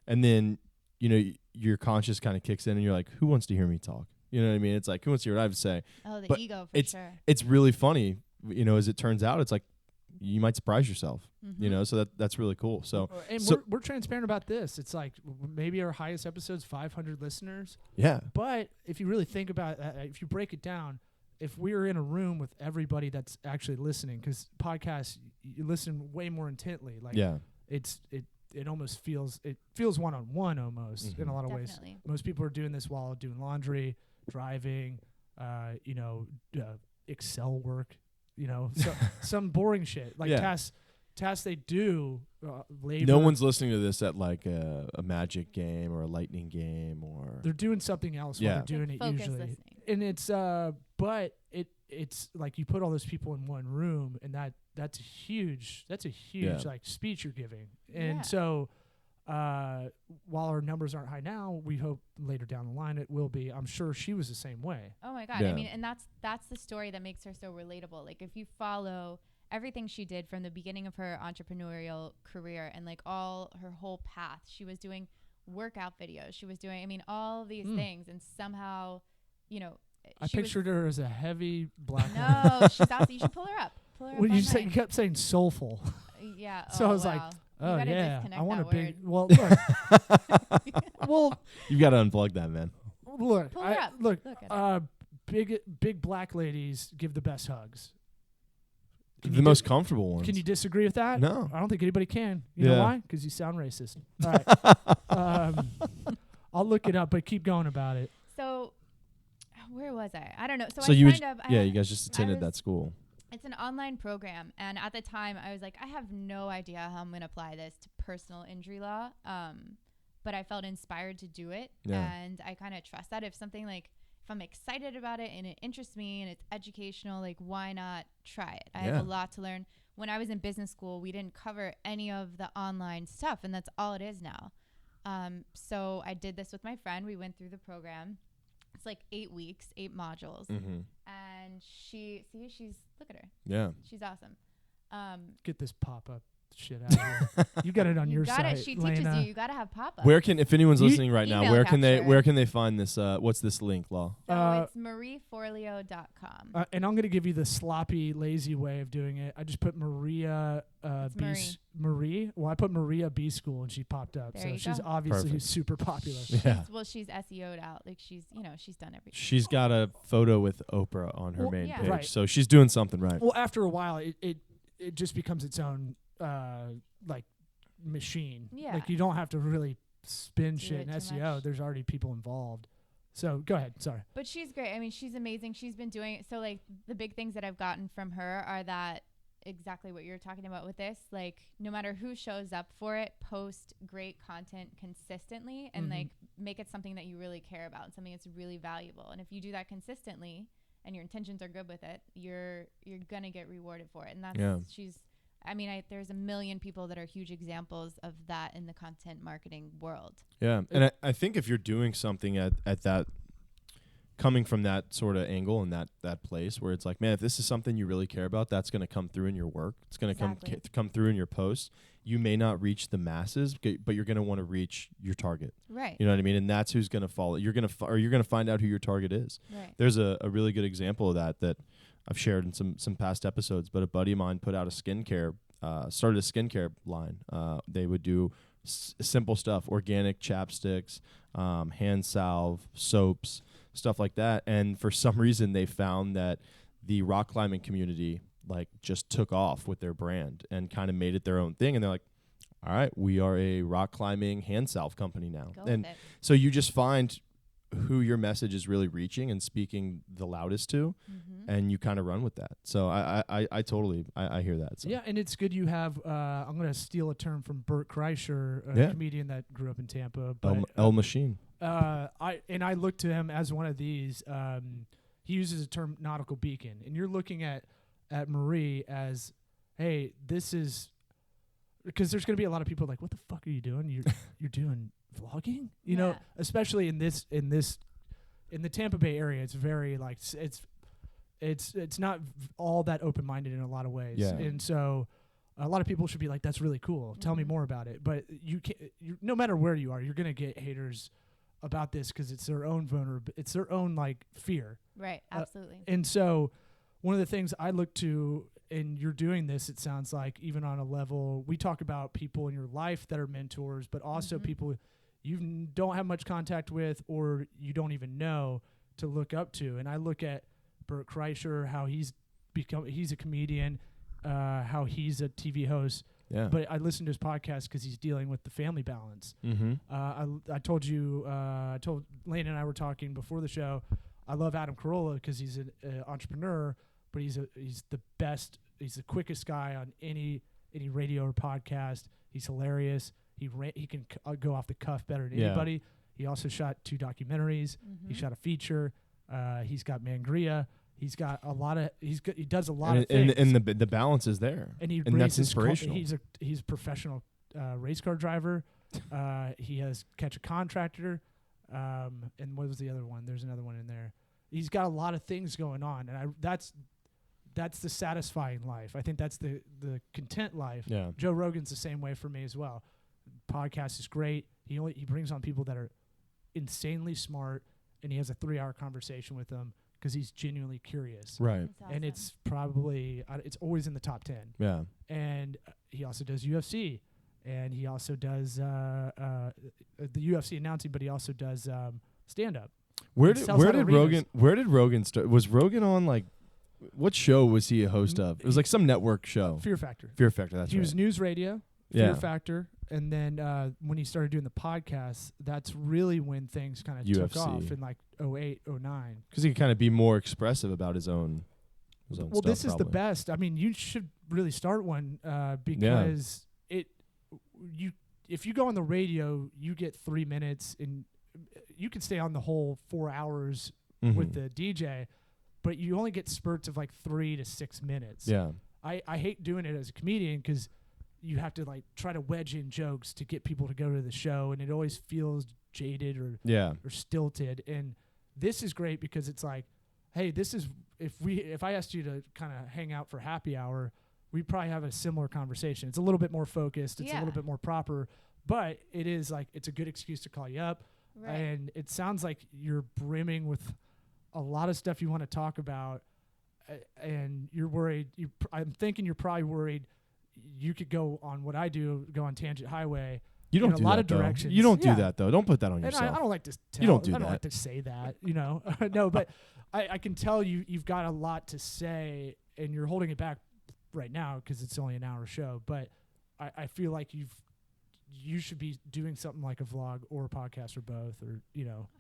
And then, your conscience kind of kicks in and you're like, who wants to hear me talk? You know what I mean? It's like, who wants to hear what I have to say? Oh, the ego for sure. It's really funny, as it turns out. It's like, you might surprise yourself, so that's really cool. So, we're transparent about this. It's like maybe our highest episode's 500 listeners. Yeah. But if you really think about if you break it down, if we were in a room with everybody that's actually listening, because podcasts, you listen way more intently. Like, it almost feels one-on-one almost in a lot of ways. Most people are doing this while doing laundry, driving, Excel work, so some boring shit like tasks they do. Labor. No one's listening to this at like a Magic game or a Lightning game, or they're doing something else while they're doing it usually. Listening. And it's but it's like you put all those people in one room, and that's a huge like speech you're giving. And so while our numbers aren't high now, we hope later down the line it will be. I'm sure she was the same way. Oh my God. I mean, and that's the story that makes her so relatable. Like, if you follow everything she did from the beginning of her entrepreneurial career and like all her whole path, she was doing workout videos. She was doing, all these things, and somehow, I pictured her as a heavy black woman. No, she's awesome. You should pull her up. Well, you kept saying soulful. Yeah. So I was like, oh yeah, I want a big. Well, look. Well, you got to unplug that, man. Look, big black ladies give the best hugs. The most comfortable ones. Can you disagree with that? No. I don't think anybody can. You know why? Because you sound racist. All right. I'll look it up, but keep going about it. So, where was I? I don't know. So you signed up. You guys just attended that school. It's an online program, and at the time, I was like, I have no idea how I'm going to apply this to personal injury law, but I felt inspired to do it, and I kind of trust that if something like, if I'm excited about it and it interests me and it's educational, like why not try it? I have a lot to learn. When I was in business school, we didn't cover any of the online stuff, and that's all it is now. So I did this with my friend. We went through the program. It's like 8 weeks, 8 modules. Mm-hmm. And she's, look at her. Yeah. She's awesome. Get this pop-up shit out of here. You got it on your site, She Laina. teaches you got to have pop-ups. If anyone's listening right now, where can they find this? What's this link, Law? So it's marieforleo.com. And I'm going to give you the sloppy, lazy way of doing it. I just put Maria Marie. Well, I put Maria B School and she popped up. There so you she's go. obviously super popular. She's SEO'd out. Like she's done everything. She's got a photo with Oprah on her main page. Right. So she's doing something right. Well, after a while, it just becomes its own like machine. Yeah. Like you don't have to really spin shit in too SEO. much. There's already people involved. So go ahead. Sorry. But she's great. I mean, she's amazing. She's been doing it. So like the big things that I've gotten from her are that exactly what you're talking about with this. Like no matter who shows up for it, post great content consistently and like make it something that you really care about and something that's really valuable. And if you do that consistently and your intentions are good with it, you're gonna get rewarded for it. And that's there's a million people that are huge examples of that in the content marketing world. Yeah. And I think if you're doing something at that, coming from that sort of angle and that place where it's like, man, if this is something you really care about, that's going to come through in your work. It's going to come through in your posts. You may not reach the masses, but you're going to want to reach your target. Right. You know what I mean? And that's who's going to follow. You're going to find out who your target is. Right. There's a really good example of that I've shared in some past episodes, but a buddy of mine put out started a skincare line. They would do simple stuff, organic chapsticks, hand salve, soaps, stuff like that. And for some reason, they found that the rock climbing community like just took off with their brand and kind of made it their own thing. And they're like, all right, we are a rock climbing hand salve company now. So you just find who your message is really reaching and speaking the loudest to, and you kind of run with that. So I totally hear that. So. Yeah, and it's good you have, I'm going to steal a term from Bert Kreischer, a comedian that grew up in Tampa. But El Machine. I look to him as one of these. He uses the term nautical beacon, and you're looking at Marie as, hey, this is, because there's going to be a lot of people like, what the fuck are you doing? You're doing vlogging, you know, especially in the Tampa Bay area. It's very like it's not all that open-minded in a lot of ways, and so a lot of people should be like, that's really cool. Tell me more about it. But you can't. No matter where you are, you're gonna get haters about this because it's their own it's their own like fear. Right. Absolutely. And so one of the things I look to, and you're doing this, it sounds like, even on a level, we talk about people in your life that are mentors, but also people you don't have much contact with or you don't even know to look up to. And I look at Bert Kreischer, how he's a comedian, how he's a TV host. Yeah. But I listen to his podcast because he's dealing with the family balance. I told Laina and I were talking before the show. I love Adam Carolla because he's an entrepreneur, but he's the best. He's the quickest guy on any radio or podcast. He's hilarious. He can go off the cuff better than anybody. He also shot 2 documentaries. He shot a feature. He's got Mangria. He's got a lot of. He does a lot of things. And the balance is there. And that's inspirational. He's a professional race car driver. He has Catch a Contractor. And what was the other one? There's another one in there. He's got a lot of things going on, and that's the satisfying life. I think that's the content life. Yeah. Joe Rogan's the same way for me as well. Podcast is great. He brings on people that are insanely smart, and he has a 3-hour conversation with them. because he's genuinely curious. Right. Awesome. And it's probably, it's always in the top 10. Yeah. And he also does UFC. And he also does the UFC announcing, but he also does stand-up. Where did Rogan start? Was Rogan on like, what show was he a host of? It was like some network show. Fear Factor. Fear Factor, that's He right. was news radio, Fear Factor. And then when he started doing the podcast, that's really when things kind of took off in like 08, 09. Because he could kind of be more expressive about his own stuff. Well, this is the best. I mean, you should really start one because if you go on the radio, you get 3 minutes and you can stay on the whole 4 hours with the DJ, but you only get spurts of like 3 to 6 minutes. Yeah. I hate doing it as a comedian because you have to like try to wedge in jokes to get people to go to the show, and it always feels jaded or stilted. And this is great because it's like, hey, this is if I asked you to kind of hang out for happy hour, we'd probably have a similar conversation. It's a little bit more focused. It's a little bit more proper, but it is like it's a good excuse to call you up. Right. And it sounds like you're brimming with a lot of stuff you want to talk about, and you're worried. I'm thinking you're probably worried you could go on what I do, go on Tangent Highway. You don't do a lot that, of directions. You don't do that though. Don't put that on yourself. And I don't like to tell. You don't do I don't that. like to say that. No, but I can tell you've got a lot to say, and you're holding it back right now because it's only an hour show. But I feel like you should be doing something like a vlog or a podcast or both, or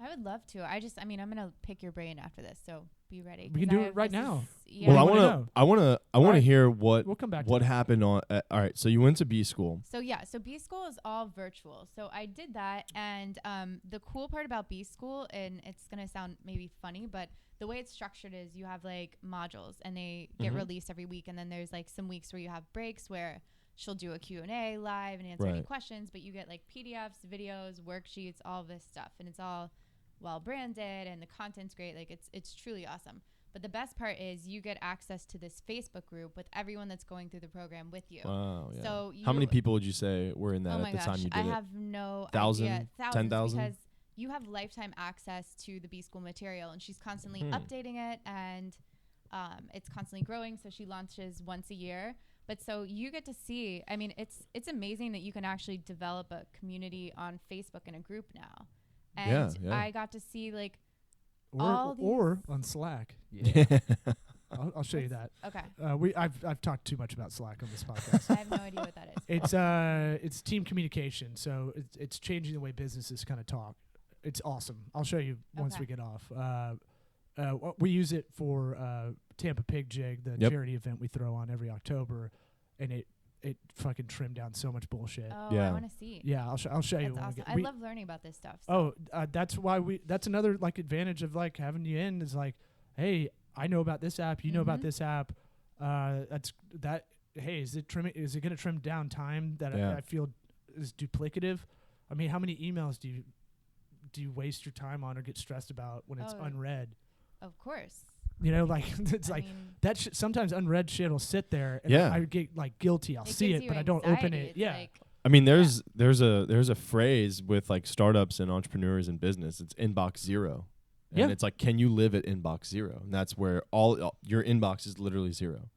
I would love to. I'm gonna pick your brain after this, so be ready. We can do it right now. Well, I want to hear what we'll come back what happened on. All right, so you went to B school. So B school is all virtual. So I did that, and the cool part about B school, and it's gonna sound maybe funny, but the way it's structured is you have like modules, and they get released every week, and then there's like some weeks where you have breaks where she'll do a Q&A live and answer any questions, but you get like PDFs, videos, worksheets, all this stuff, and it's all well branded, and the content's great. Like it's truly awesome. But the best part is you get access to this Facebook group with everyone that's going through the program with you. Wow. Yeah. So how many people would you say were in that at the time you did it? I have no 1,000, idea. 10,000? Because you have lifetime access to the B school material, and she's constantly updating it, and it's constantly growing. So she launches once a year. But so you get to see, I mean, it's amazing that you can actually develop a community on Facebook in a group now. And I got to see like or on Slack. Yeah. I'll show you that. Okay. I've talked too much about Slack on this podcast. I have no idea what that is. It's team communication. So it's changing the way businesses kind of talk. It's awesome. I'll show you once we get off. We use it for Tampa Pig Jig, the charity event we throw on every October, and it fucking trimmed down so much bullshit. Oh, I want to see. Yeah, I'll show you. That's awesome. I love learning about this stuff. So. That's why that's another like advantage of like having you in is like, hey, I know about this app, you know about this app. Hey, is it trimming? Is it going to trim down time that I feel is duplicative? I mean, how many emails do you waste your time on or get stressed about when it's unread? Of course. Like it's that sometimes unread shit will sit there, and I get like guilty. I'll see it, but I don't open it. I mean, there's a phrase with like startups and entrepreneurs in business. It's inbox zero, and it's like, can you live at inbox zero? And that's where all your inbox is literally zero.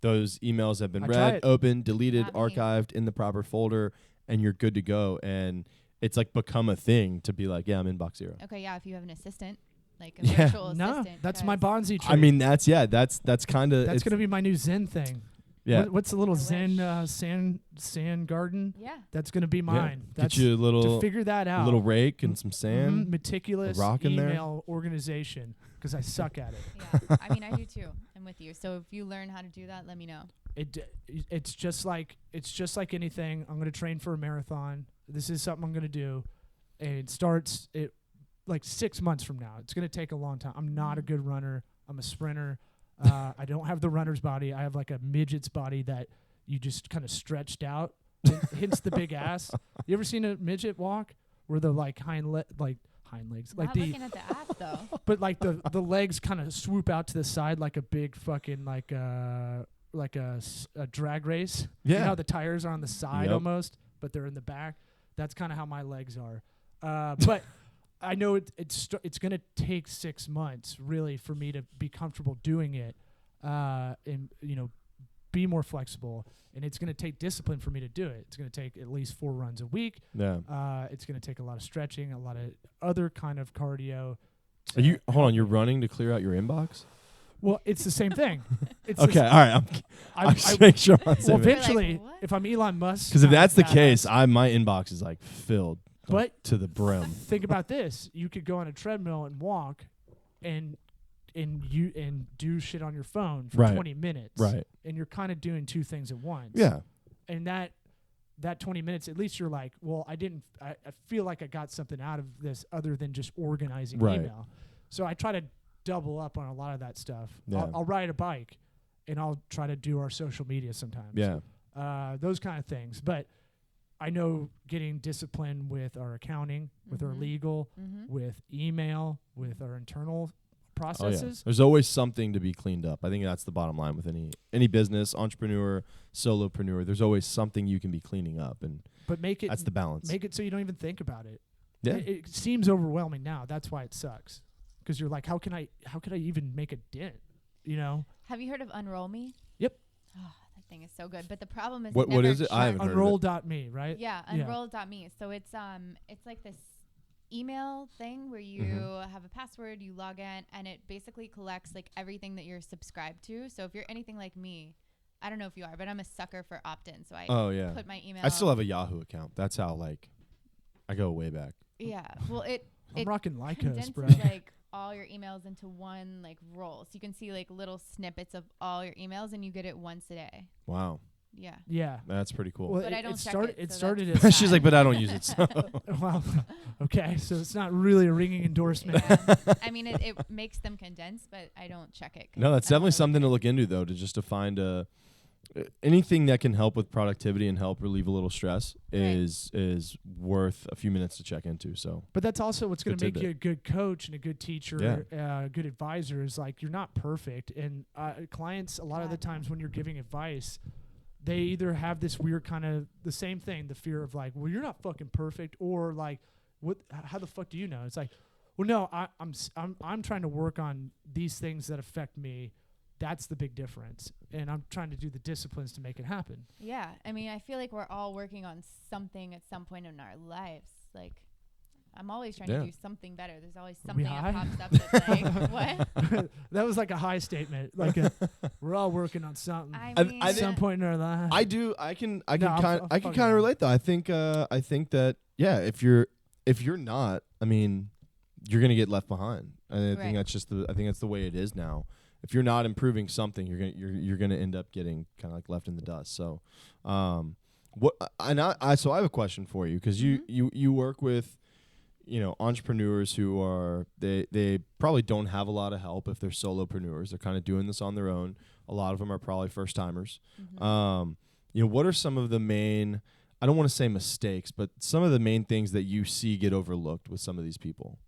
Those emails have been read, opened, deleted, archived in the proper folder, and you're good to go. And it's like become a thing to be like, I'm inbox zero. Okay, if you have an assistant. Like a virtual assistant. No, that's my Bonzi trait. I mean, that's kind of... That's going to be my new Zen thing. Yeah. What's the little Zen sand garden? Yeah. That's going to be mine. Get you a little... To figure that out. A little rake and some sand. Meticulous rock in email organization, because I suck at it. Yeah, I mean, I do too. I'm with you. So if you learn how to do that, let me know. It's just like anything. I'm going to train for a marathon. This is something I'm going to do. And it starts... like 6 months from now. It's going to take a long time. I'm not a good runner. I'm a sprinter. I don't have the runner's body. I have like a midget's body that you just kind of stretched out. Hence the big ass. You ever seen a midget walk where the like hind legs, not looking at the app though. But like the legs kind of swoop out to the side like a big fucking like a drag race. Yeah. You know how the tires are on the side almost, but they're in the back. That's kind of how my legs are. But I know it's going to take 6 months really for me to be comfortable doing it, and be more flexible. And it's going to take discipline for me to do it. It's going to take at least 4 runs a week. Yeah. It's going to take a lot of stretching, a lot of other kind of cardio. Hold on, you're running to clear out your inbox? Well, it's the same thing. It's okay, all right. I'm just making sure I'm on the same page. Eventually, if I'm Elon Musk. Because if that's the case, my inbox is like filled to the brim. Think about this. You could go on a treadmill and walk and do shit on your phone for 20 minutes. Right. And you're kind of doing 2 things at once. Yeah. And that 20 minutes, at least you're like, well, I feel like I got something out of this other than just organizing email. So I try to double up on a lot of that stuff. Yeah. I'll ride a bike and I'll try to do our social media sometimes. Yeah. Those kind of things. But I know getting disciplined with our accounting, with our legal, with email, with our internal processes. Oh, yeah. There's always something to be cleaned up. I think that's the bottom line with any business, entrepreneur, solopreneur. There's always something you can be cleaning up, but that's the balance. Make it so you don't even think about it. Yeah. It seems overwhelming now. That's why it sucks. Because you're like, how could I even make a dent? Have you heard of Unroll Me? Yep. Oh, that thing is so good. But the problem is, what is it? I haven't heard of it. Unroll.me, right? Yeah, unroll.me. So it's like this email thing where you have a password, you log in, and it basically collects like everything that you're subscribed to. So if you're anything like me, I don't know if you are, but I'm a sucker for opt-in. So I put my email. I still have a Yahoo account. That's how I go way back. Yeah. Well, I'm rocking Lycos, bro. Like all your emails into one like roll. So you can see like little snippets of all your emails and you get it once a day. Wow. Yeah. Yeah. That's pretty cool. Well, but I don't check it. It started as she's like, but I don't use it. So. Well, okay. So it's not really a ringing endorsement. Yeah. I mean, it makes them condensed, but I don't check it. No, that's definitely something to look into though, to find anything that can help with productivity and help relieve a little stress is worth a few minutes to check into. So, but that's also what's going to make you a good coach and a good teacher, good advisor. Is like you're not perfect, and clients a lot of the times when you're giving advice, they either have this weird kind of the same thing, the fear of like, well, you're not fucking perfect, or like, what? How the fuck do you know? It's like, well, no, I'm trying to work on these things that affect me. That's the big difference. And I'm trying to do the disciplines to make it happen. Yeah. I mean, I feel like we're all working on something at some point in our lives. Like, I'm always trying to do something better. There's always something that pops up that's like, what? That was like a high statement. Like, we're all working on something at some point in our life. I do. I can kind of relate though. I think that, if you're not, I mean, you're going to get left behind. I think that's the way it is now. If you're not improving something, you're gonna end up getting kind of like left in the dust. So, so I have a question for you because you work with, entrepreneurs who are they probably don't have a lot of help if they're solopreneurs. They're kind of doing this on their own. A lot of them are probably first timers. What are some of the main, I don't want to say mistakes, but some of the main things that you see get overlooked with some of these people?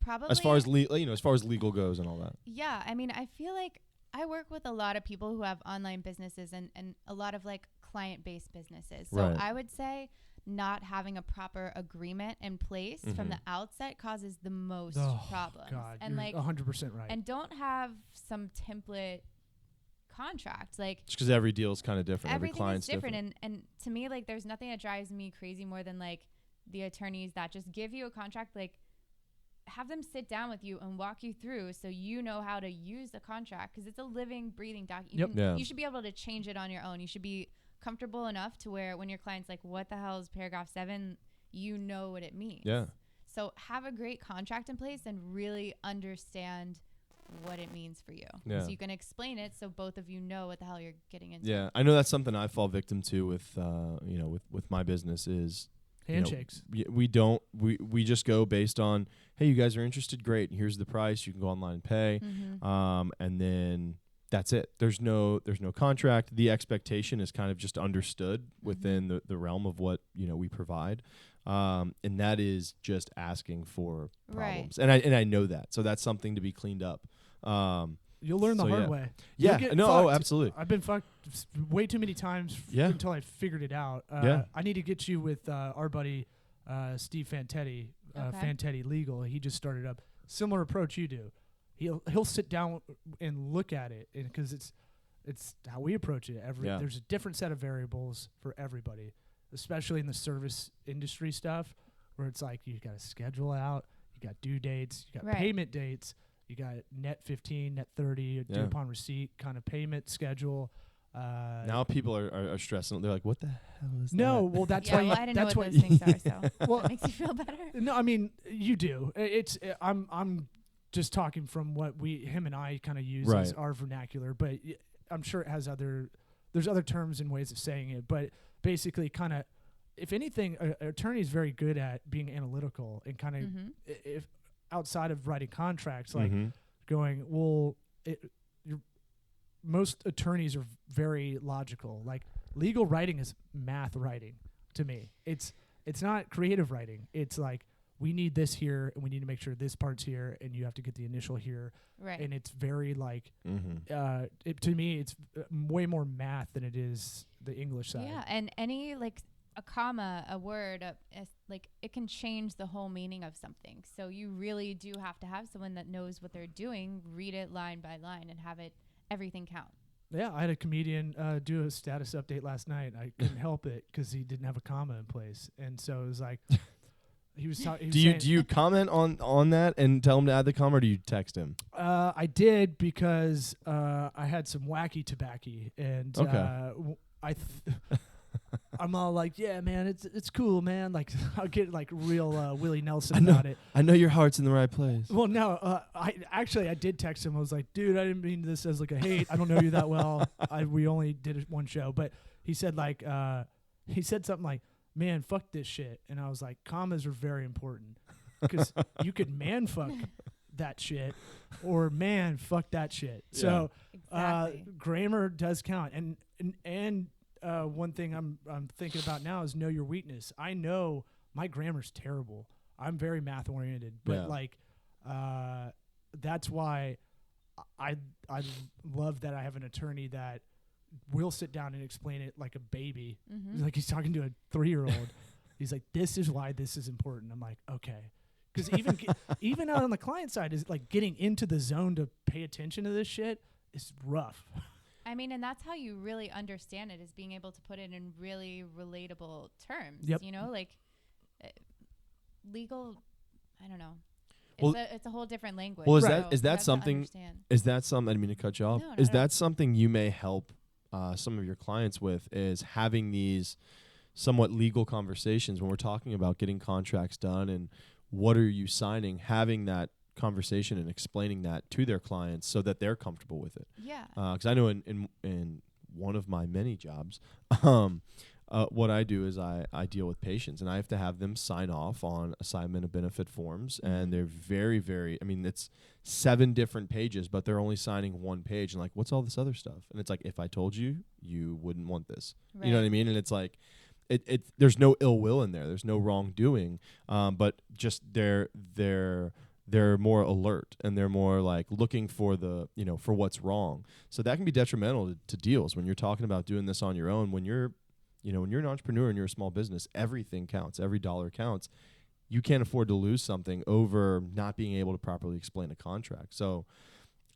Probably as far as legal goes and all that. Yeah, I mean, I feel like I work with a lot of people who have online businesses and a lot of like client-based businesses. So I would say not having a proper agreement in place from the outset causes the most problems. God, and you're like 100% right. And don't have some template contract, like just because every deal is kind of different. Every client's different. And to me, like, there's nothing that drives me crazy more than like the attorneys that just give you a contract, like, have them sit down with you and walk you through so you know how to use the contract, because it's a living, breathing document. You should be able to change it on your own. You should be comfortable enough to where when your client's like, what the hell is paragraph 7, you know what it means. Yeah. So have a great contract in place and really understand what it means for you. Yeah. So you can explain it so both of you know what the hell you're getting into. Yeah. I know that's something I fall victim to with my business is handshakes. We we just go based on, hey, you guys are interested, great, here's the price, you can go online and pay, and then that's it. There's no contract. The expectation is kind of just understood within the realm of what we provide, and that is just asking for problems. Right. And I know that, so that's something to be cleaned up. You'll learn the hard way. Yeah, no, absolutely. I've been fucked way too many times until I figured it out. I need to get you with our buddy Steve Fantetti Fantetti Legal. He just started up similar approach you do. He'll sit down and look at it, because it's how we approach it. There's a different set of variables for everybody, especially in the service industry stuff, where it's like you got to schedule out, you got due dates, you got payment dates, you got net 15, net 30, due upon receipt kind of payment schedule. Now people are stressing. They're like, "What the hell is that?" No, well that's why. I didn't know what those things are. So well, that makes you feel better. No, I mean you do. I'm just talking from what him and I kind of use as our vernacular, but I'm sure it has there's other terms and ways of saying it, but basically kind of, if anything, an attorney is very good at being analytical and kind of if outside of writing contracts, like going, well, most attorneys are very logical. Like legal writing is math writing to me. It's not creative writing. It's like, we need this here, and we need to make sure this part's here, and you have to get the initial here. Right. And it's very like, to me, it's way more math than it is the English side. Yeah, and any like a comma, a word, like it can change the whole meaning of something. So you really do have to have someone that knows what they're doing, read it line by line, and have everything count. Yeah, I had a comedian do a status update last night. I couldn't help it because he didn't have a comma in place, and so it was like. Do you comment on that and tell him to add the comma, or do you text him? I did, because I had some wacky tobacco, and I'm all like, yeah, man, it's cool, man. Like I'll get like real Willie Nelson about it. I know your heart's in the right place. Well, no, I did text him. I was like, dude, I didn't mean this as like a hate. I don't know you that well. We only did one show, but he said like he said something like, man, fuck this shit. And I was like, commas are very important, because you could man fuck that shit, or man fuck that shit. Yeah. So grammar does count. And one thing I'm thinking about now is know your weakness. I know my grammar's terrible. I'm very math oriented, but that's why I love that I have an attorney that will sit down and explain it like a baby, like he's talking to a 3-year-old. He's like, this is why this is important. I'm like, okay. Because even out on the client side, is like getting into the zone to pay attention to this shit is rough. I mean, and that's how you really understand it, is being able to put it in really relatable terms. Yep. You know, like legal, I don't know. It's a whole different language. Well, is that something? I didn't mean to cut you off. No, is that something you may help some of your clients with, is having these somewhat legal conversations when we're talking about getting contracts done and what are you signing, having that conversation and explaining that to their clients so that they're comfortable with it. Yeah. Because I know in one of my many jobs, what I do is I deal with patients, and I have to have them sign off on assignment of benefit forms, and they're very, very, I mean, it's 7 different pages, but they're only signing 1 page, and like, what's all this other stuff? And it's like, if I told you, you wouldn't want this. Right. You know what I mean? And it's like, there's no ill will in there. There's no wrongdoing, but just they're more alert, and they're more like looking for for what's wrong. So that can be detrimental to deals when you're talking about doing this on your own. When you're an entrepreneur and you're a small business, everything counts. Every dollar counts. You can't afford to lose something over not being able to properly explain a contract. So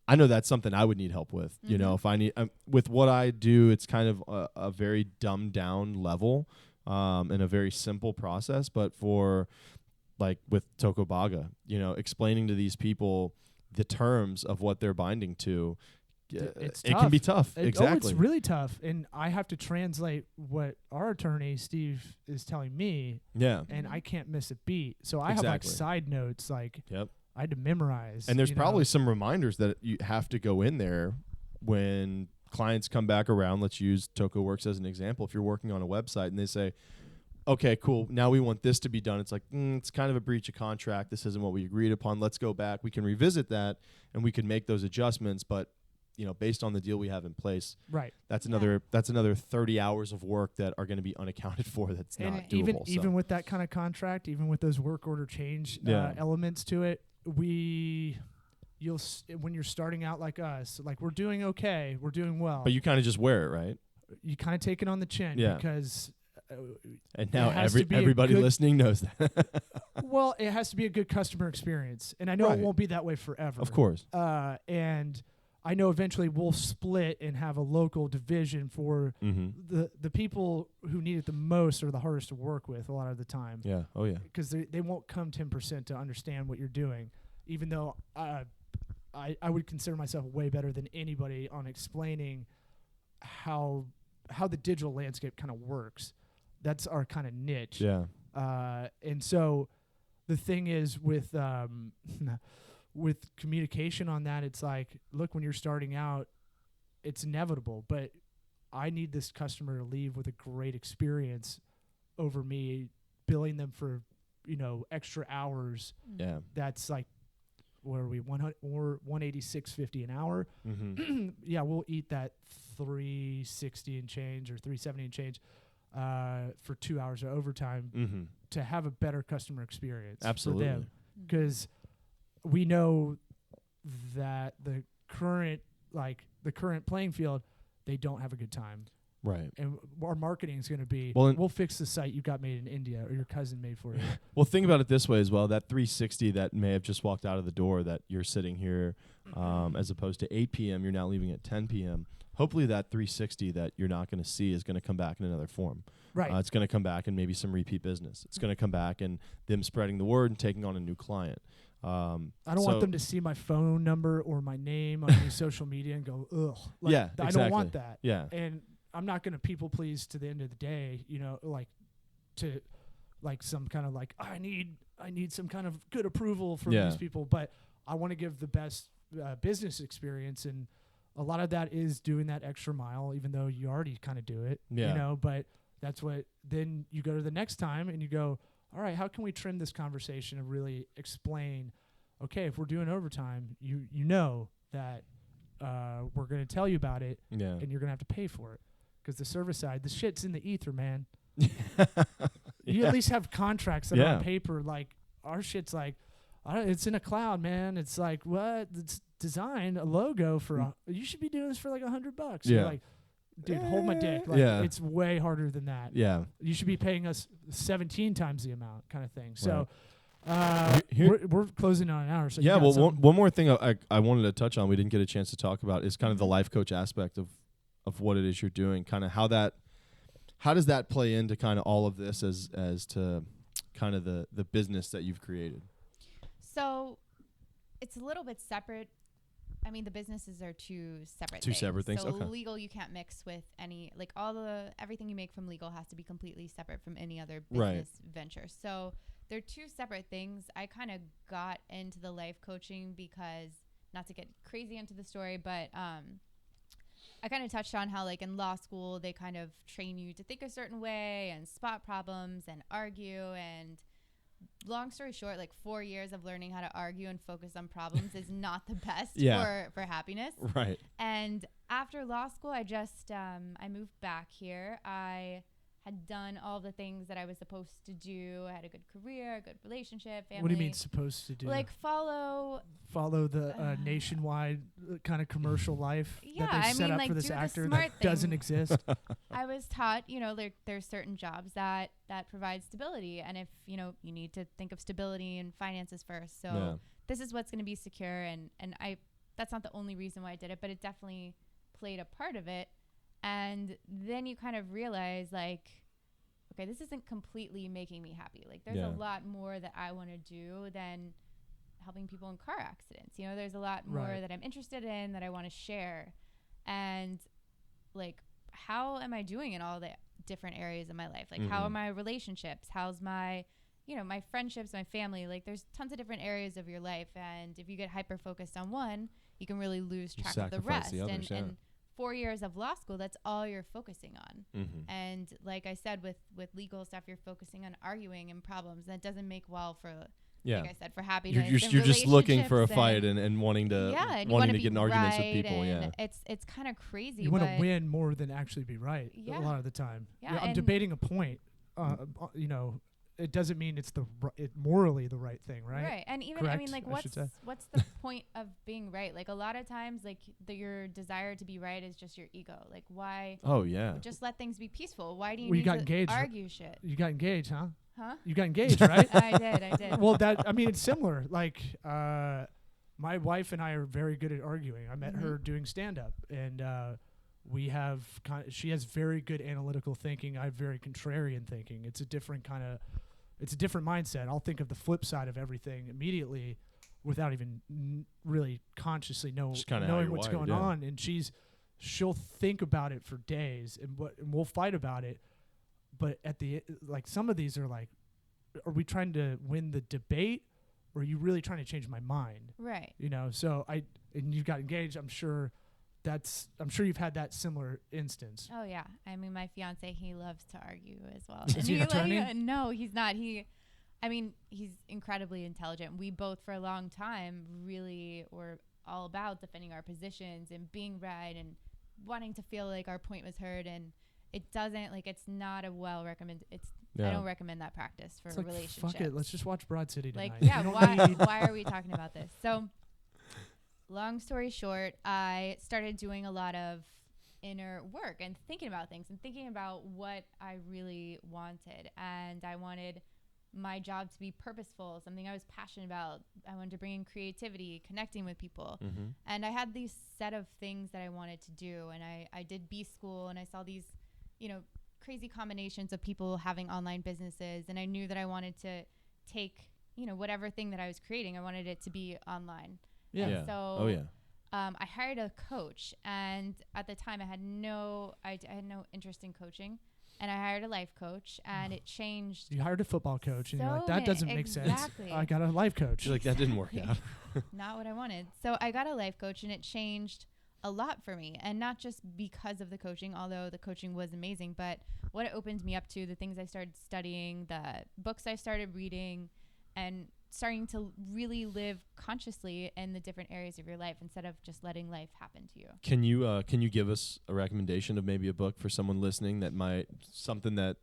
I know that's something I would need help with. You know, if I need, with what I do, it's kind of a very dumbed down level and a very simple process. But for like with Tocobaga, explaining to these people the terms of what they're binding to, it can be tough. Exactly. It's really tough. And I have to translate what our attorney, Steve, is telling me. Yeah. And I can't miss a beat. So I have like side notes, like I had to memorize. And there's probably some reminders that you have to go in there when clients come back around. Let's use TocoWorks as an example. If you're working on a website and they say, okay, cool, now we want this to be done. It's like, it's kind of a breach of contract. This isn't what we agreed upon. Let's go back. We can revisit that and we can make those adjustments. But based on the deal we have in place, right? That's another 30 hours of work that are going to be unaccounted for. That's not doable. Even with that kind of contract, even with those work order change elements to it, when you're starting out like us, like we're doing okay, we're doing well. But you kind of just wear it, right? You kind of take it on the chin because. And now everybody listening knows that. Well, it has to be a good customer experience, and I know it won't be that way forever. Of course. And I know eventually we'll split and have a local division for the people who need it the most or the hardest to work with a lot of the time. Yeah. Oh, yeah. Because they won't come 10% to understand what you're doing, even though I would consider myself way better than anybody on explaining how the digital landscape kind of works. That's our kind of niche. Yeah. And so the thing is with communication on that, it's like, look, when you're starting out, it's inevitable, but I need this customer to leave with a great experience over me billing them for, extra hours. Yeah. That's like, what are we, 186.50 an hour? Mm-hmm. Yeah, we'll eat that $360 and change or $370 and change for 2 hours of overtime to have a better customer experience. Absolutely. For them. Because we know that the current playing field, they don't have a good time. Right. And our marketing is going to be, we'll fix the site you got made in India or your cousin made for you. Well, think about it this way as well. That 360 that may have just walked out of the door that you're sitting here as opposed to 8 p.m., you're now leaving at 10 p.m. Hopefully that 360 that you're not going to see is going to come back in another form. Right. It's going to come back in maybe some repeat business. It's going to come back in them spreading the word and taking on a new client. I don't want them to see my phone number or my name on any social media and go, ugh. Like, yeah, exactly. I don't want that. Yeah. And I'm not going to people please to the end of the day, some kind of I need some kind of good approval from these people, but I want to give the best business experience, and a lot of that is doing that extra mile, even though you already kind of do it, but that's what, then you go to the next time and you go, all right, how can we trim this conversation and really explain, okay, if we're doing overtime, you know that we're going to tell you about it and you're going to have to pay for it. Because the service side, the shit's in the ether, man. You at least have contracts that are on paper. Like, our shit's like, it's in a cloud, man. It's like, what? It's designed a logo for, you should be doing this for like $100. Yeah. You're like, dude, hold my dick. Like, it's way harder than that. Yeah. You should be paying us 17 times the amount, kind of thing. So we're closing on an hour. So one more thing I wanted to touch on, we didn't get a chance to talk about, is kind of the life coach aspect of what it is you're doing, kind of how does that play into kind of all of this as to kind of the business that you've created? So it's a little bit separate. I mean, the businesses are two separate things. So okay. Legal, you can't mix with any, everything you make from legal has to be completely separate from any other business venture. So they're two separate things. I kind of got into the life coaching because, not to get crazy into the story, but I kind of touched on how, in law school, they kind of train you to think a certain way and spot problems and argue. And long story short, 4 years of learning how to argue and focus on problems is not the best for happiness. Right. And after law school, I just I moved back here. I had done all the things that I was supposed to do. I had a good career, a good relationship, family. What do you mean supposed to do? Follow the nationwide kind of commercial life that they set up for this actor that doesn't exist. I was taught, there's certain jobs that provide stability. And if, you need to think of stability and finances first. So this is what's going to be secure. And that's not the only reason why I did it, but it definitely played a part of it. And then you kind of realize, okay, this isn't completely making me happy. There's a lot more that I want to do than helping people in car accidents. There's a lot more that I'm interested in, that I want to share. And, how am I doing in all the different areas of my life? How are my relationships? How's my, my friendships, my family? There's tons of different areas of your life. And if you get hyper-focused on one, you can really lose track of the rest. The others, and 4 years of law school, that's all you're focusing on. And like I said, with legal stuff, you're focusing on arguing and problems. That doesn't make well for, like I said, for happiness. You're just looking for a fight and wanting to get in arguments with people. It's kind of crazy. You want to win more than actually be right a lot of the time. I'm debating a point. It doesn't mean it's morally the right thing, right? Right. And even, Correct, what's the point of being right? A lot of times, your desire to be right is just your ego. Why? Oh, yeah. Just let things be peaceful. Why do you need to argue shit? You got engaged, huh? Huh? You got engaged, right? I did. Well, it's similar. Like, my wife and I are very good at arguing. I met her doing stand-up, and we have she has very good analytical thinking. I have very contrarian thinking. It's a different mindset. I'll think of the flip side of everything immediately without even really consciously knowing what's going on. And she'll think about it for days, and we'll fight about it. But at the some of these are like, are we trying to win the debate, or are you really trying to change my mind? Right. So and you got engaged. I'm sure you've had that similar instance. Oh yeah. I mean, my fiance, he loves to argue as well. Is he an attorney? No, he's not. He's incredibly intelligent. We both, for a long time, really were all about defending our positions and being right and wanting to feel like our point was heard. And it doesn't, it's not a well-recommended, I don't recommend that practice for relationships. Fuck it, let's just watch Broad City tonight. Why are we talking about this? So, long story short, I started doing a lot of inner work and thinking about things and thinking about what I really wanted. And I wanted my job to be purposeful, something I was passionate about. I wanted to bring in creativity, connecting with people. And I had these set of things that I wanted to do. And I did B school, and I saw these, crazy combinations of people having online businesses. And I knew that I wanted to take, whatever thing that I was creating, I wanted it to be online. Yeah. And so I hired a coach, and at the time I had no interest in coaching. And I hired a life coach, and it changed. You hired a football coach, and you're like, that doesn't make sense. I got a life coach. You're like, that didn't work out. Not what I wanted. So I got a life coach, and it changed a lot for me. And not just because of the coaching, although the coaching was amazing, but what it opened me up to, the things I started studying, the books I started reading, and starting to really live consciously in the different areas of your life instead of just letting life happen to you. Can you give us a recommendation of maybe a book for someone listening that might, something that,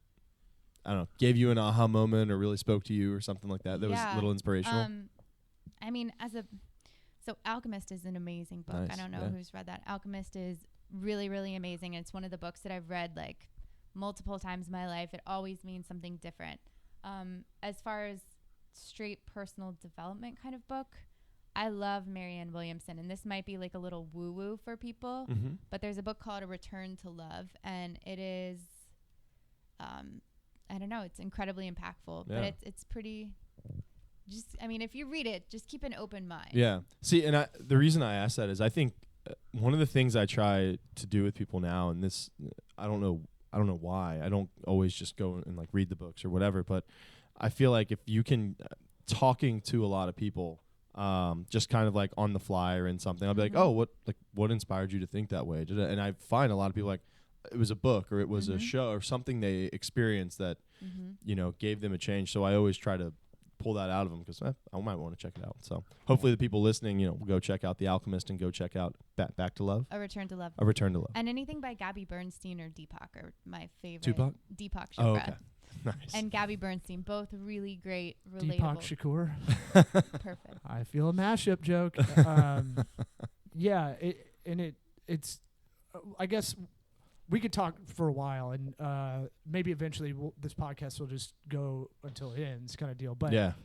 I don't know, gave you an aha moment or really spoke to you or something like that was a little inspirational? So Alchemist is an amazing book. Nice. I don't know who's read that. Alchemist is really, really amazing. And it's one of the books that I've read multiple times in my life. It always means something different. As far as straight personal development kind of book, I love Marianne Williamson, and this might be a little woo-woo for people, but there's a book called A Return to Love, and it is I don't know, it's incredibly impactful, but it's pretty if you read it, just keep an open mind. See, and the reason I ask that is I think one of the things I try to do with people now, and this I don't know why I don't always just go and read the books or whatever, but I feel like if you can, talking to a lot of people, just kind of on the fly or in something, I'll be like, oh, what inspired you to think that way? And I find a lot of people it was a book or it was a show or something they experienced that, gave them a change. So I always try to pull that out of them because I might want to check it out. So hopefully the people listening, will go check out The Alchemist and go check out Back to Love. A Return to Love. A Return to Love. And anything by Gabby Bernstein or Deepak are my favorite. Tupac? Deepak Chopra. Oh, okay. Nice. And Gabby Bernstein, both really great, relatable. Deepak Shakur. Perfect. I feel a mashup joke. It's I guess we could talk for a while, and maybe eventually this podcast will just go until it ends, kind of deal. But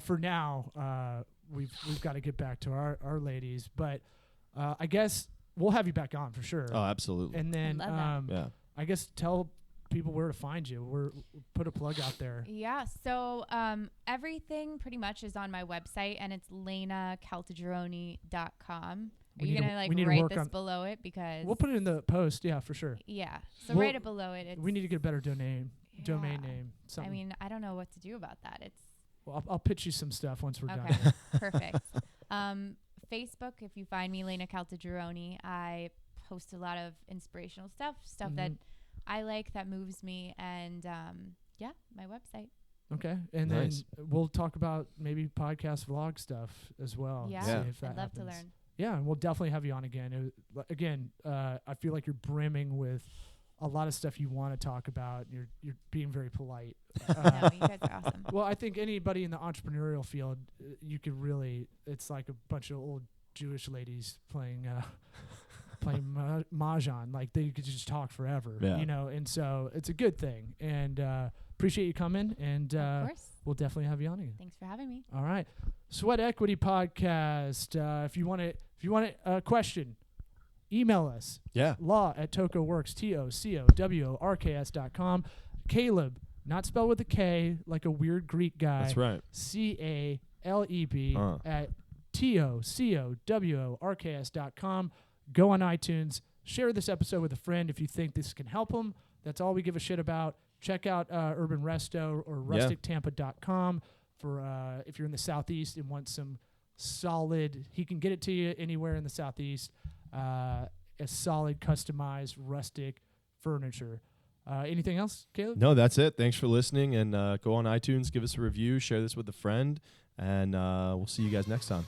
for now, we've got to get back to our ladies. But I guess we'll have you back on for sure. Oh, absolutely. And then I guess tell people where to find you. We'll put a plug out there. Yeah. So everything pretty much is on my website, and it's lainacaltagirone.com. Are you going to write this below it? Because we'll put it in the post. Yeah, for sure. Yeah. So write it below it. We need to get a better domain name. Something. I don't know what to do about that. Well, I'll pitch you some stuff once we're done. Perfect. Facebook, if you find me, Laina Caltagirone, I post a lot of inspirational stuff that I like, that moves me, and my website. Okay, and then we'll talk about maybe podcast vlog stuff as well. Yeah, I'd love to learn. Yeah, and we'll definitely have you on again. I feel like you're brimming with a lot of stuff you want to talk about. You're being very polite. No, you guys are awesome. Well, I think anybody in the entrepreneurial field, you could really, it's like a bunch of old Jewish ladies playing mahjong. They could just talk forever, and so it's a good thing. And appreciate you coming, and of course. We'll definitely have you on again. Thanks for having me. All right. Sweat Equity Podcast. If you want a question, email us. Yeah. law@tocoworks, TOCOWORKS.com. Caleb, not spelled with a K, like a weird Greek guy. That's right. CALEB at TOCOWORKS.com. Go on iTunes. Share this episode with a friend if you think this can help them. That's all we give a shit about. Check out Urban Resto or rustictampa.com for if you're in the Southeast and want some solid, he can get it to you anywhere in the Southeast, a solid, customized, rustic furniture. Anything else, Caleb? No, that's it. Thanks for listening, and go on iTunes, give us a review, share this with a friend, and we'll see you guys next time.